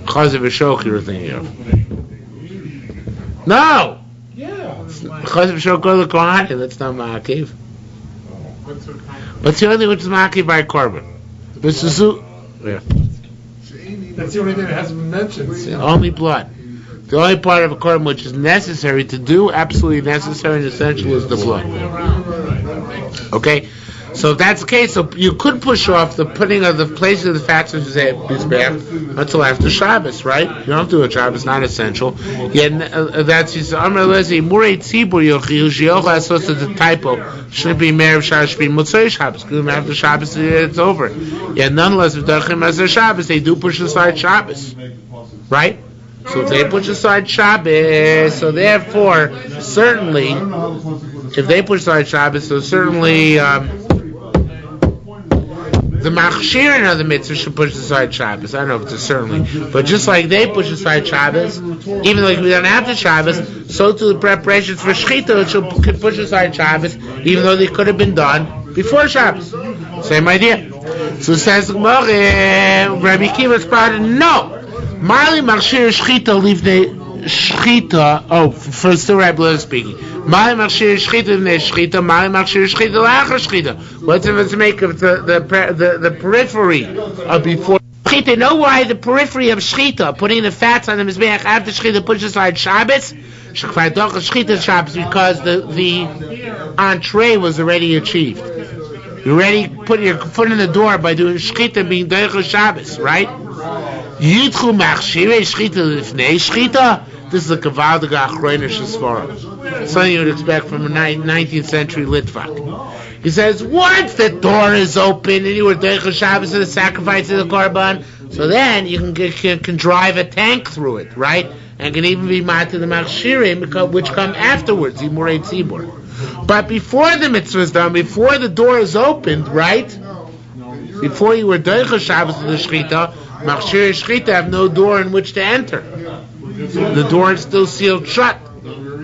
Chazav v'shok you're thinking of. No. Yeah. Chazav v'shok go to kohanim. That's not makiv. But it's the only thing which is makiv by a korban. This is yeah. That's the only thing that hasn't been mentioned. Only blood. The only part of a korban which is necessary to do, absolutely necessary and essential, is the blood. Okay? So if that's the case, so you could push off the putting of the place of the fats of his back until after Shabbos, right? You don't have to do it Shabbos, not essential. Yet that's his Amar Lezi Murei Tzibur Yochiocha Asos is a typo. Shouldn't be Merev Shabbos, should be Motzei Shabbos. Because after Shabbos it's over. Yet nonetheless, if Dachim as Shabbos, they do push aside Shabbos, right? So if they push aside Shabbos, so therefore, certainly, if they push aside Shabbos, so certainly the machshirin of the mitzvah should push aside Shabbos. I don't know if it's a certainly, but just like they push aside Shabbos, even though it can be done after Shabbos, so too the preparations for Shechita could push aside Shabbos, even though they could have been done before Shabbos. Same idea. So it says, Rabbi Kiva spotted, no. Marli Machshir Shchita livnei Shchita. Oh, first still Rabbi Lezer speaking. Marli Machshir Shchita livnei Shchita. Marli Machshir Shchita la'achar Shchita. What's it to make of the periphery of before Shchita? Know why the periphery of Shchita, putting the fats on the mizbeach after Shchita, pushes aside Shabbos? Shchita Shabbos, because the entree was already achieved. You already put your foot in the door by doing Shchita, being Deichel Shabbos, right? Yitchu machshirei shchita lifnei shchita. This is a kavaldige achroinish svara. Something you would expect from a 19th century Litvak. He says, once the door is open and you were deichel Shabbos and the sacrifice of the korban, so then you can drive a tank through it, right? And can even be mat to the machshirim which come afterwards, imurei tzibur. But before the mitzvah is done, before the door is opened, right? Before you were deichel Shabbos to the shchita, Machshir Shchita have no door in which to enter. The door is still sealed shut.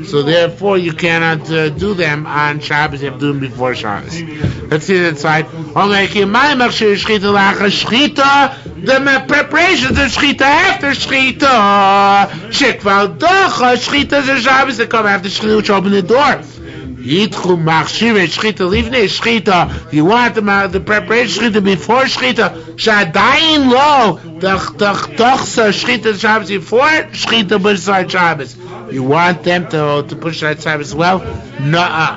So therefore you cannot do them on Shabbos, you have to do them before Shabbos. Let's see that side. The preparations of Shchita after Shchita. Shchita is a Shabbos that come after Shchita, which open the door. Yitchu machshirei shchita livnei shchita. You want the preparation shchita before shchita. Shadayin lo tachsa shchita Shabbos before shchita push aside Shabbos. You want them to push aside Shabbos as well? Nuh-uh.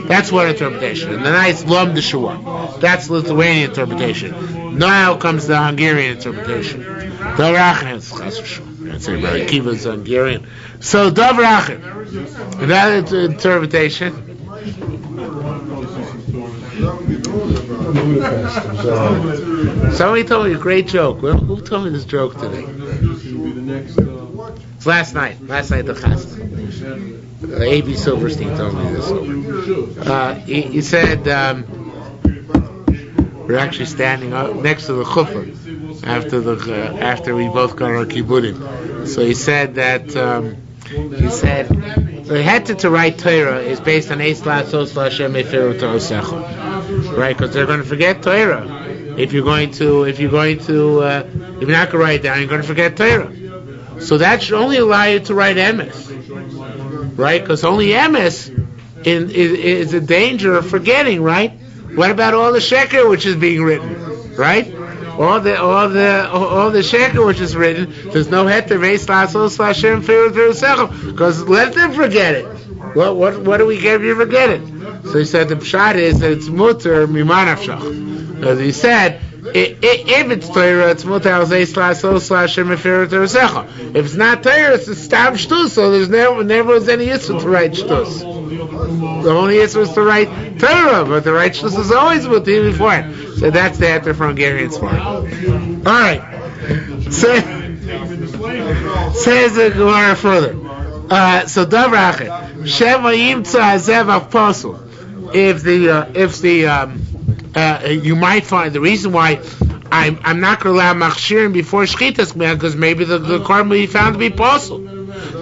That's one interpretation. And the nice Lom de Shiur. That's the Lithuanian interpretation. Now comes the Hungarian interpretation. Davrachin. I'd say Rabbi Akiva is Hungarian. So Davrachin. Another interpretation. Somebody told me a great joke. Well, who told me this joke today? It's last night. Last night the Chasna. A.B. Silverstein told me this. He said we're actually standing up next to the chuppah after we both got our kibbudim. So he said that the heter to write Torah is based on Eis La'asos L'Hashem Eferu To'osecha, right? Because they're going to forget Torah. If you're not going to write down, you're going to forget Torah. So that should only allow you to write emes, right? Because only emes is a danger of forgetting, right? What about all the sheker which is being written, right? All the sheker which is written, there's no heter Eis La'asos L'Hashem Eferu To'osecha, because let them forget it. What do we get if you forget it? So he said the pshat is that it's mutter mimanafshach. As he said, if it's Torah, it's mutter al zeis la'asos la'ashem eferu terusecha. If it's not Torah, it's a stam shtus, so there's never was any issue to write shtus. The only issue is to write Torah, but the right shtus is always mutter before it. So that's the answer from Hungarian's part. Alright. So, says the Gemara further. So Davrachet, Shema Yimtza Azev Apostle. If you might find the reason why I'm not going to allow machshirin before shchitas because maybe the korban will be found to be possible.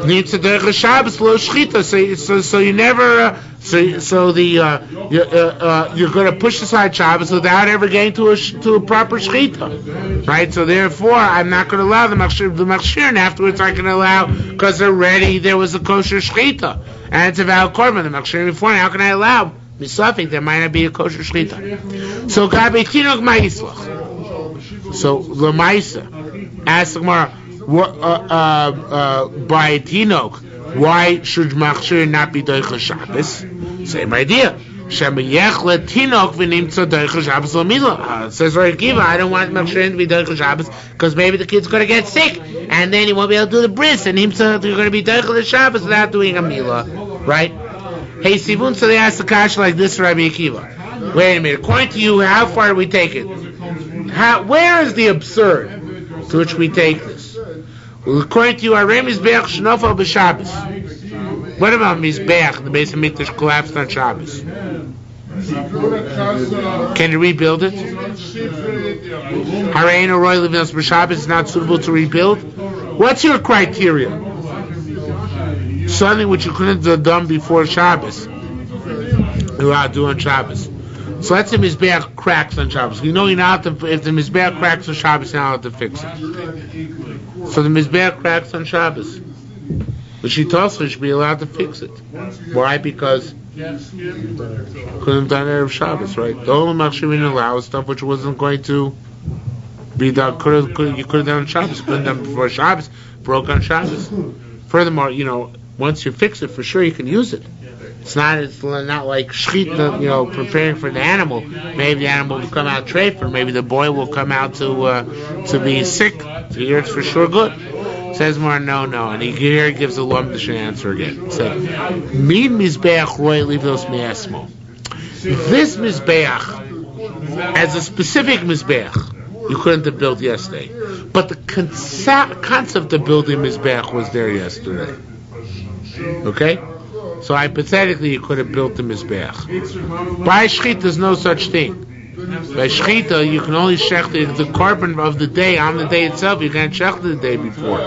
Needs to do Shabbos below shchita, so you never you're going to push aside Shabbos without ever getting to a proper shchita, right? So therefore, I'm not going to allow the machshir, and afterwards I can allow because already there was a kosher shchita and it's a valid korban. The machshir before, how can I allow? Misafik, there might not be a kosher shchita. So gabi tinok ma'isvach. So l'maisa, ask the Gemara. By Tinok, why should Machshir not be Doicha Shabbos? Same idea. Shemayech Tinok v'nimtza Doicha Shabbos l'mila. Says Rabbi Akiva, I don't want Machshir to be Doicha Shabbos because maybe the kid's going to get sick and then he won't be able to do the bris and you're going to be Doicha Shabbos without doing a mila, right? Hey Sivun, so they ask the kash like this, Rabbi Akiva. Wait a minute. According to you, how far do we take it? Where is the absurd to which we take this? Well, according to you, our Mizbeach Shnofel b'Shabbos. What about Mizbeach? The base of Mikdash collapsed on Shabbos. Can you rebuild it? Harayin or Roy Levinos b'Shabbos is not suitable to rebuild. What's your criteria? Something which you couldn't have done before Shabbos. You're allowed to do on Shabbos. So let's say Mizbeach cracks on Shabbos. You know you're not if the Mizbeach cracks on Shabbos, you're not allowed to fix it. So the Mizbeach cracks on Shabbos. But she tells her she should be allowed to fix it. Why? Because couldn't have done Erev Shabbos, right? The only Machshavin allows stuff which wasn't going to be done. You could have done on Shabbos. You couldn't have done before Shabbos. Broke on Shabbos. Furthermore, once you fix it, for sure you can use it. It's not like shchita, preparing for the animal. Maybe the animal will come out treifer. Maybe the boy will come out to be sick. So here it's for sure good. Says more, no. And here he gives a lumdish answer again. Said, Mid Mizbeach Roy leave those miasmo. This Mizbeach, as a specific Mizbeach, you couldn't have built yesterday. But the concept of building Mizbeach was there yesterday. Okay? So hypothetically, you could have built the Mizbeach. By Shechita, there's no such thing. By Shechita, you can only shech the korban of the day on the day itself. You can't shech the day before.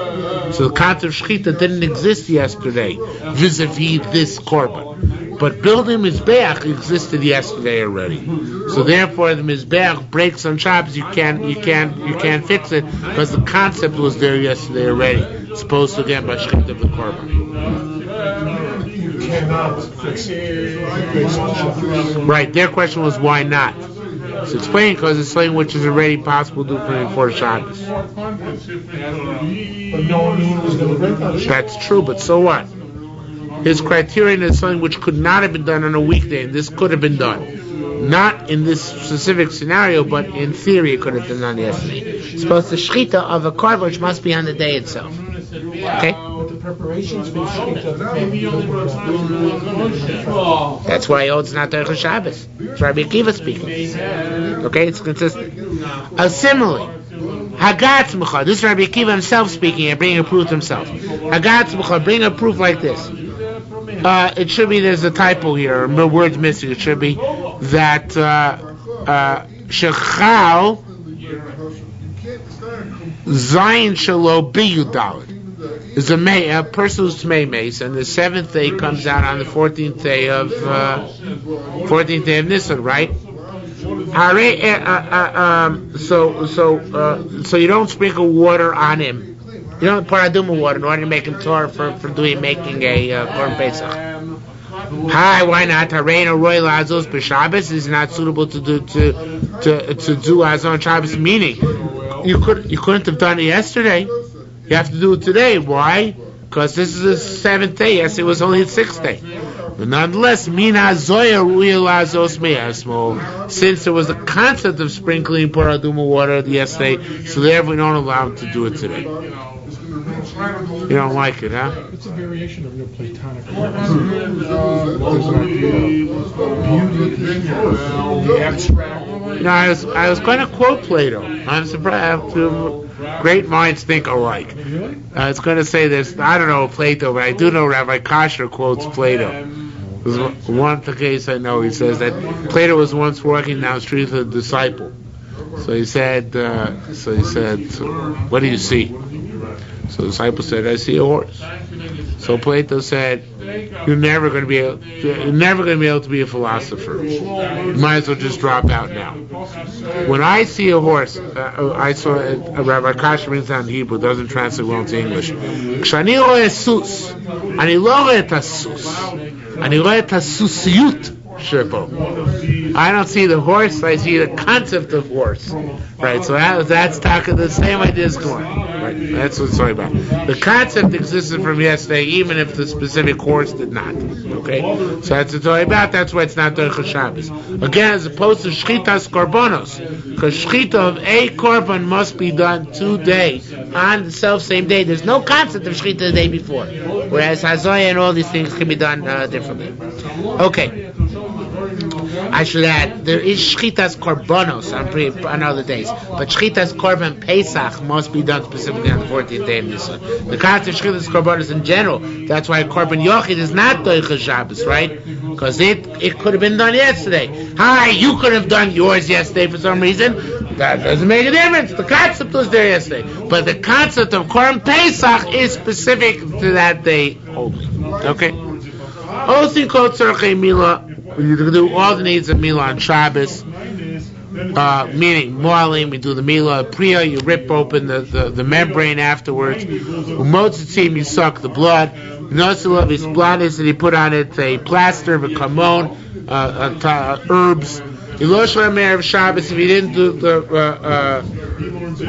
So the concept of Shechita didn't exist yesterday vis-a-vis this korban. But building Mizbeach existed yesterday already. So therefore, the Mizbeach breaks on Shabbos. You can't fix it because the concept was there yesterday already. It's supposed to again by Shechita of the korban. Cannot fix it based on Shabbos. Right, their question was why not? It's explaining because it's something which is already possible to do before Shabbos. But no one knew it was going to break on Shabbos. That's true, but so what? his criterion is something which could not have been done on a weekday, and this could have been done. Not in this specific scenario, but in theory it could have been done yesterday. It's supposed to shechita of a korban which must be on the day itself. Okay? The preparations for the shechita. That's why it's not Derech Shabbos. It's Rabbi Akiva speaking. Okay? It's consistent. Similarly, Hagatzmucha, this is Rabbi Akiva himself speaking and bringing a proof himself. Hagatzmucha, bring a proof like this. It should be, there's a typo here, a word's missing. It should be that Shechal Zayin Shalo Biyudalid is a person who's Tmei Meis, and the 7th day comes out on the 14th day of Nisan, right? So you don't sprinkle water on him. You don't pour aduma water in order to make him Torah for making a Korban Pesach. Hi, why not? Harein Roy Lazos b'Shabbos is not suitable to do Azon Shabbos. Meaning, you couldn't have done it yesterday. You have to do it today. Why? Because this is the 7th day. Yes, it was only the 6th day. But nonetheless, Mina Zoya Ruya Lazos Me'asmo. Since there was a concept of sprinkling pour aduma water yesterday, so therefore we don't allow him to do it today. You don't like it, huh? It's a variation of Neoplatonic. The abstract. I was going to quote Plato. I'm surprised. Great minds think alike. I was going to say this. I don't know Plato, but I do know Rabbi Kasher quotes Plato. One of the case I know, he says that Plato was once walking down the street with a disciple. So he said, "What do you see?" So the disciple said, "I see a horse." So Plato said, "You're never going to be able to be a philosopher. You might as well just drop out now." When I see a horse, I saw Rabbi Kasher brings down in Hebrew, doesn't translate well into English. Kshani roe sus, ani lo roe et hasus, ani roe et hasusiyut shebo. I don't see the horse, I see the concept of horse. Right, so that's talking the same idea is going on. Right, that's what it's talking about. The concept existed from yesterday, even if the specific horse did not. Okay, so that's what it's talking about. That's why it's not Derech Shabbos. Again, as opposed to Shchitas Korbanos, because Shchita of a Korban must be done today, on the self-same day. There's no concept of Shchita the day before, whereas Hazoya and all these things can be done differently. Okay. I should add, there is Shchitas Korbanos on other days, but Shchitas Korban Pesach must be done specifically on the 14th day of Nisan. The concept of Shchitas Korbanos in general, that's why Korban Yochid is not Doicha Shabbos, right? Because it could have been done yesterday. Hi, you could have done yours yesterday for some reason. That doesn't make a difference. The concept was there yesterday. But the concept of Korban Pesach is specific to that day only. Okay? Osin Kol Tzorchei Milah. You can do all the needs of Milah on Shabbos, meaning moiling, we do the Milah Priya, you rip open the membrane afterwards. Umotzitzim, you suck the blood. Nosil his blood is that he put on it a plaster of a kamon, herbs. Ilosh Me'erev Shabbos, if you didn't do the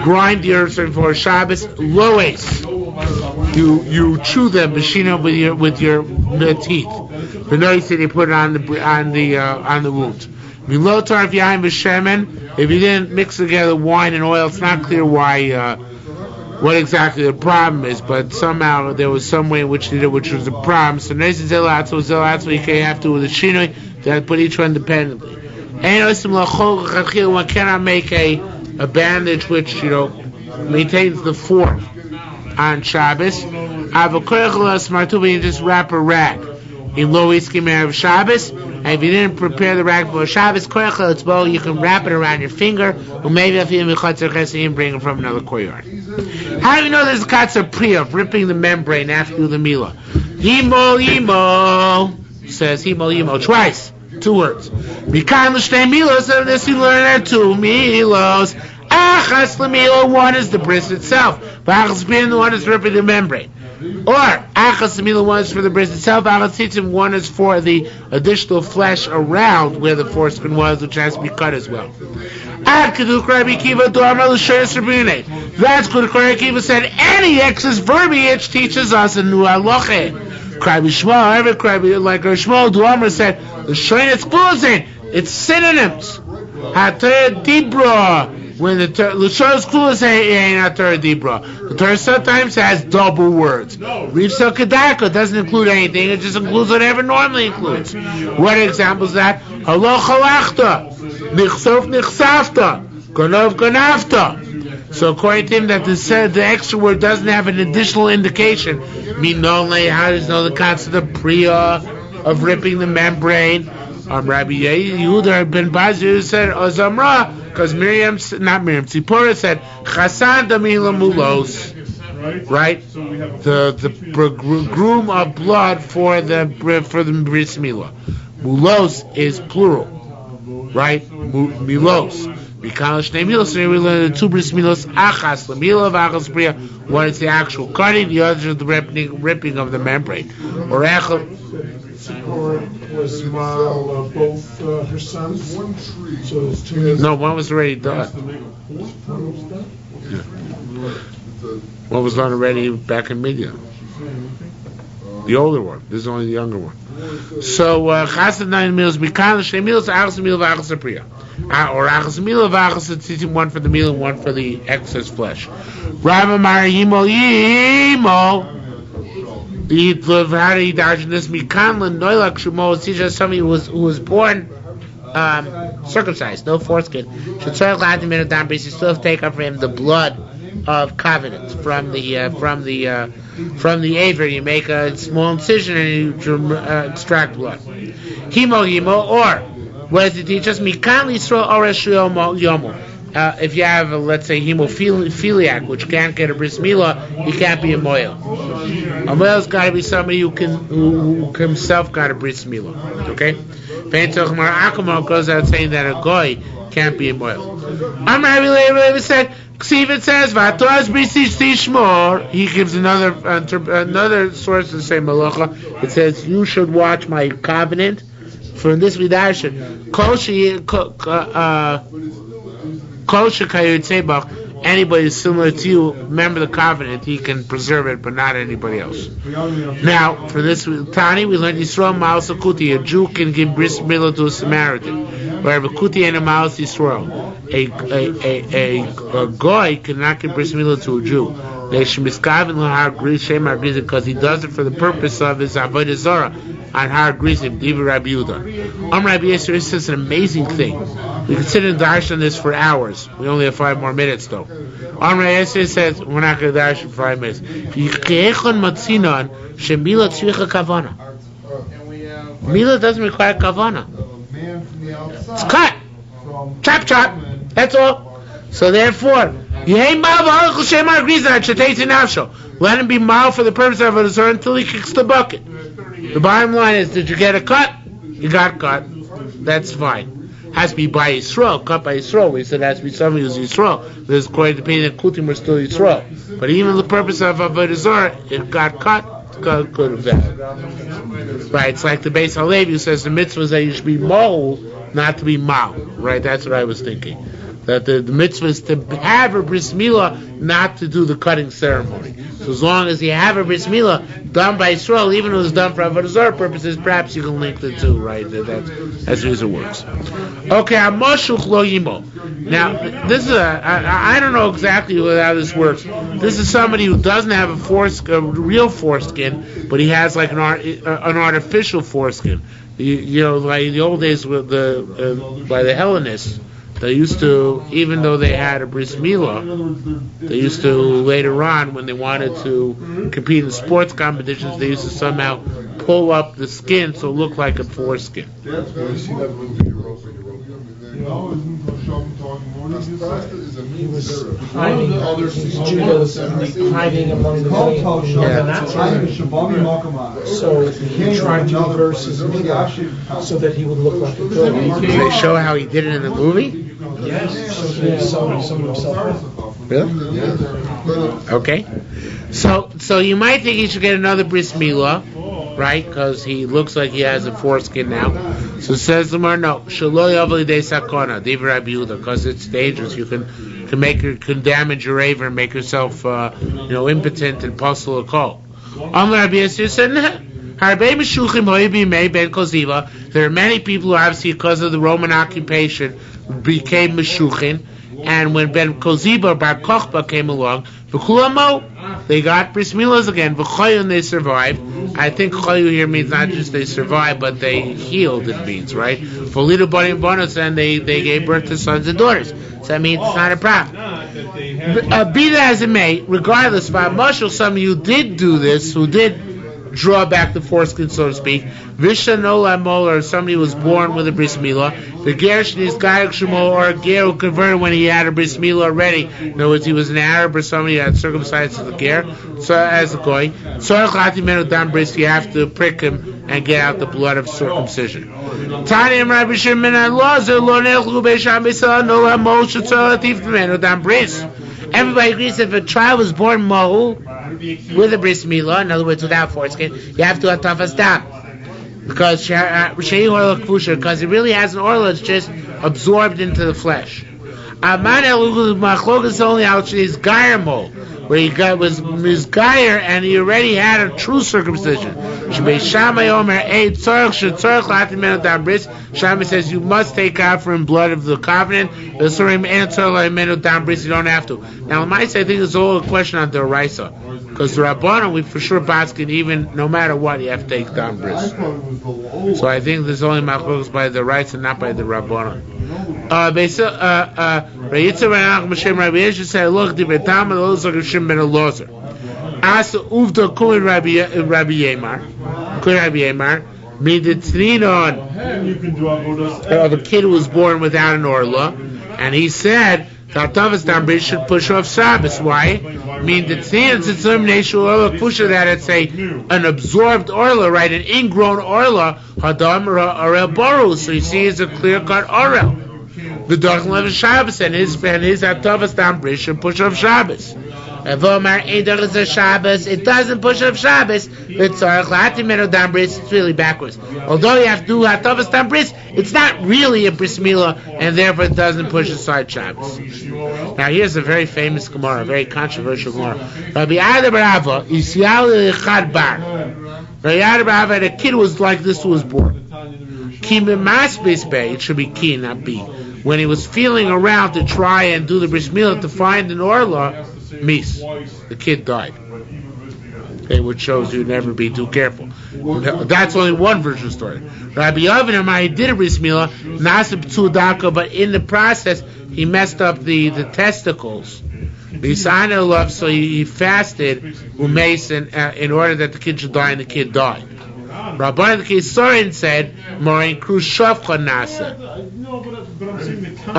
grind the herbs before Shabbos, loes. You chew them, machina with your teeth. The noise that you put it on the wound. Milotar if yain v'shemen. If you didn't mix together wine and oil, it's not clear why. What exactly the problem is, but somehow there was some way in which they did it, which was a problem. So nice zelatzo, you can't have to with a shinoi. They have to put each one independently. One cannot make a bandage which maintains the form on Shabbos. You just wrap a rag. In low iskim of Shabbos, and if you didn't prepare the rag for Shabbos, you can wrap it around your finger, or maybe if you bring it from another courtyard. How do you know there's a katsa priya of ripping the membrane after you do the milah? Yimo says Yimo twice, 2 words. Mikan l'shtei milos, and this you learn there 2 milos. Achas l'milah, one is the bris itself, but achas l'milah, one is ripping the membrane. Or achas l'milah, one is for the bris itself. Achas tzitzim, one is for the additional flesh around where the foreskin was, which has to be cut as well. Ad keduk Rabbi Akiva dorma l'sheres rabinei. That's good. Rabbi Akiva said any excess verbiage teaches us a new halacha. Cry b'shmo, every cry like Shmuel Duomer said, the Shoinetz Kluzin, it's synonyms. Hater Dibra. When the L'shoinetz Kluzin ain't Hater Dibra. The Torah sometimes has double words. Rivsa Kedaka doesn't include anything, it just includes whatever normally includes. What example is that? Halo Chalachta, Nichsof Nichsafta, Gonov Gonafta. So according to him, that the extra word doesn't have an additional indication. Minole, how does know the concept of priya, of ripping the membrane? Rabbi Yehuda ben Bazir said Ozamra, because Tzipora said Chasan Damila Mulos, right? The groom of blood for the bris milah. Mulos is plural, right? Milos. Because we learn the two bris milos, achas lemila v'achas priya. One is the actual cutting, the other is the ripping of the membrane. Or was both her sons. So there's two. No, one was already done. Yeah. One was done already back in Midian. The older one. This is only the younger one. So chassid 9 meals, mikal shnei meals, achas mil v'achas priya. Or achas mila v'achas tzitzim, one for the meal and one for the excess flesh. Rabbi Mar Yimo. Somebody who was born circumcised, no foreskin. Should still have to take up for him the blood of covenant from the aver. You make a small incision and you extract blood. Himo, or what does it teach us? If you have, let's say, hemophiliac, which can't get a bris milah, he can't be a moel. A moel's got to be somebody who himself got a bris milah. Okay? Akamo goes out saying that a goy can't be a moel. Said, Ksiv says, "V'atoz brisish tishmor." He gives another source to the same malacha. It says, "You should watch my covenant." From this vidarshan, anybody similar to you, remember the covenant, he can preserve it, but not anybody else. Now, for this Tani, we learned Yisrael Maus Kuti, a Jew can give bris milah to a Samaritan, wherever Kuti and a Maus Yisrael. A goy cannot give bris milah to a Jew. Because he does it for the purpose of his avodah zarah on Har Grizim, Diva Rabbi Yehuda. Rabbi Yisrael says an amazing thing. We could sit and dash on this for hours. We only have 5 more minutes though. Rabbi Yisrael says we're not going to dash for 5 minutes. Milah doesn't require kavana. It's cut. Chop. That's all. So therefore, let him be mal for the purpose of it until he kicks the bucket. The bottom line is, did you get a cut? You got cut. That's fine. Has to be by Yisrael, cut by Yisrael. We said it has to be somebody who's Yisrael. This is according to Pin and Kutim are still Yisrael. But even the purpose of Avodah Zarah, it got cut, good and bad. Right, it's like the Beis Halevi who says the mitzvah is that you should be mol, not to be mal. Right, that's what I was thinking. That the mitzvah is to have a bris milah, not to do the cutting ceremony. So as long as you have a bris milah done by Yisrael, even if it was done for Avodah Zarah purposes, perhaps you can link the two, right? That's the reason it works. Okay, Amoshuch lo yimo. Now, this is I don't know exactly how this works. This is somebody who doesn't have a real foreskin, but he has like an artificial foreskin. You know, like in the old days with by the Hellenists. They used to, even though they had a bris milah, they used to later on, when they wanted to compete in sports competitions, they used to somehow pull up the skin so it looked like a foreskin. He was hiding. Judah was hiding among the Nazis. So he tried to reverse his milah so that he would look like a goy. Did they show how he did it in the movie? Yes. So he summoned himself up. Really? Yeah. Okay. So you might think he should get another bris milah, right? Because he looks like he has a foreskin now. So says the Mar, no. Shelo yavli de sakona, Diva Rabbi Yehuda, because it's dangerous. You can damage your aver and make yourself, impotent and puzzle a call. Amar Rabbi Yisrael said, There are many people who obviously, because of the Roman occupation, became meshuchin, and when Ben Koziba Bar Kochba came along, they got bris milas again. And they survived. I think chayu here means not just they survived, but they healed. It means, right? For little bunny and bonus, and they gave birth to sons and daughters. So that means it's not a problem. Be that as it may, regardless, by Mashal, some of you did do this, who did draw back the foreskin, so to speak. Vishanola Mol, or somebody who was born with a bris milah. The Gershon is Gayak Shemo, or a Ger who converted when he had a bris milah already. In other words, he was an Arab or somebody who had circumcised as a Ger, so as a Goy. So you have to prick him and get out the blood of circumcision. Tanim Rabbi Shimon and Lazar lo nechlu beisham bisal no la mol shetzoratif menu dam bris. Everybody agrees that if a child was born mohul with a bris milah, in other words, without foreskin, you have to have tafas dam. Because because it really has an orla, it's just absorbed into the flesh. Aman is only out is Gairmo, where he was Gair and he already had a true circumcision. Shama says you must take out for him blood of the covenant. You don't have to. Now, I think it's all a question on the Raisa. Because the Rabbanon, we for sure basket, even no matter what, you have to take down bris. So I think there's only machlokes by the rights and not by the Rabbanon. Rabbi Yisrael said, look, the Betam and those are Shim ben Elazar. Asa uvda kuin Rabbi Yemar, Miditrinon. The kid who was born without an orla, and he said, Tartavas Dambris should push off Shabbos. Why? The Tznius, it's elimination orla pusha, that it's an absorbed orla, right? An ingrown orla, Hadam Orel Boru. So you see, it's a clear cut Orel. The Dochel of Shabbos, and his Tartavas Dambris should push off Shabbos. It doesn't push off Shabbos. It's really backwards. Although you have to do Hatavas Tam Bris, it's not really a bris milah, and therefore it doesn't push aside Shabbos. Now here's a very famous Gemara, a very controversial Gemara. Rabbi Ada Barava, Isyal Echad Bar. Rabbi Ada Barava, the kid was like this was born. It should be ki, not be. When he was feeling around to try and do the bris milah to find an orla, Mies. The kid died. Okay, which shows you never be too careful. That's only one version of the story. Rabbi Yovanim, he did a bris milah, nasib tzudaka, but in the process he messed up the testicles. So he fasted umeis in order that the kid should die, and the kid died. Rabban the Kesarin said, Morin Krushavcha Nasa.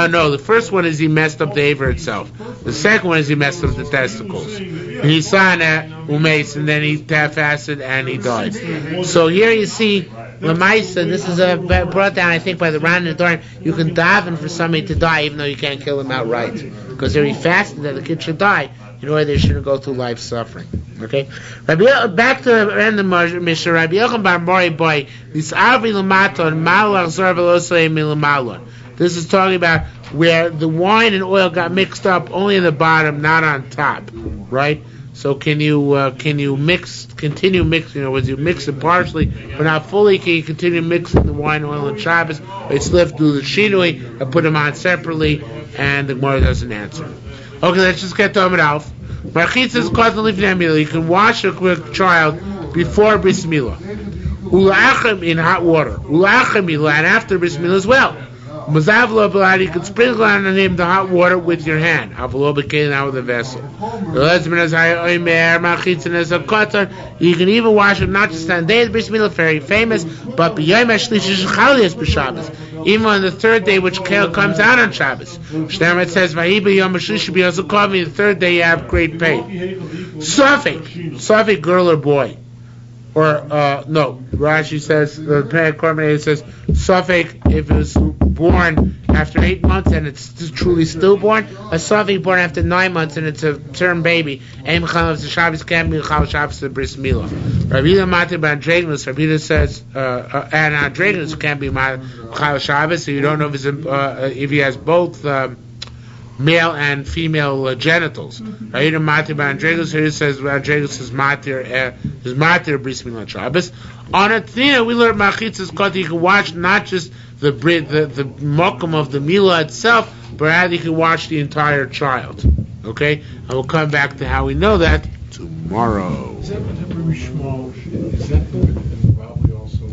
No, the first one is he messed up the aver itself. The second one is he messed up the testicles. He saw umeis, and then he fasted and he died. So here you see, Lamaisa, this is brought down, I think, by the Ran and Doran. You can daven for somebody to die even though you can't kill him outright. Because there he fasted that the kid should die in order they shouldn't go through life suffering. Okay? Back to random Mishnah. Rabbi Yochanan bar Mori boy, this Arvi Lamaton, Malach Zarvelosei Milamalon. This is talking about where the wine and oil got mixed up only in the bottom, not on top. Right? So can you continue mixing? In other words, you mix it partially, but not fully. Can you continue mixing the wine, oil, and Shabbos? It's left to the shinui and put them on separately, and the Gemara doesn't answer. Okay, let's just get to Amid Alf. Marchitz is called the Livnei Milah. You can wash a child before bris milah, ulachem in hot water, ulachem milah, and after bris milah as well. Mazavlo b'lad, you can sprinkle on him the hot water with your hand. Avlo b'kein, out with a vessel. You can even wash it not just on the day of bris milah, very famous, but b'yom hashlishi shechalias b'Shabbos, even on the third day, which comes out on Shabbos. Shneimar says, "Vahi b'yom hashlishi b'yosakov." The third day you have great pain. Suffolk, girl or boy. Or no, Rashi says, the Paracordinator says, Suffolk, if it was born after 8 months and it's truly stillborn, a Suffolk born after 9 months and it's a term baby, Ein Chalav Shabbos can't be Chalav Shabbos the bris milah. Rabbi Matir Andreganus, Rabbi says, and Andreganus can't be Chalav Shabbos, so you don't know if he has both male and female genitals. Right? Matir b'andregus. Here it says andregus is matir bris milah Shabbos. On a tnina, we learn machitzas kata. You can watch not just the mokum of the milah itself, but rather you can watch the entire child. Okay, and we'll come back to how we know that tomorrow. Is that very small? Is that probably also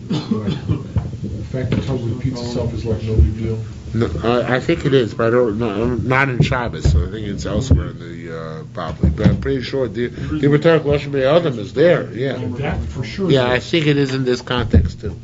the fact that Torah repeats itself is like no big deal? No, I think it is, but I don't know. Not in Shabbos, so I think it's elsewhere in the probably. But I'm pretty sure the Torah Lashon B'Adam is there. Yeah, That for sure. Yeah, I think it is in this context too.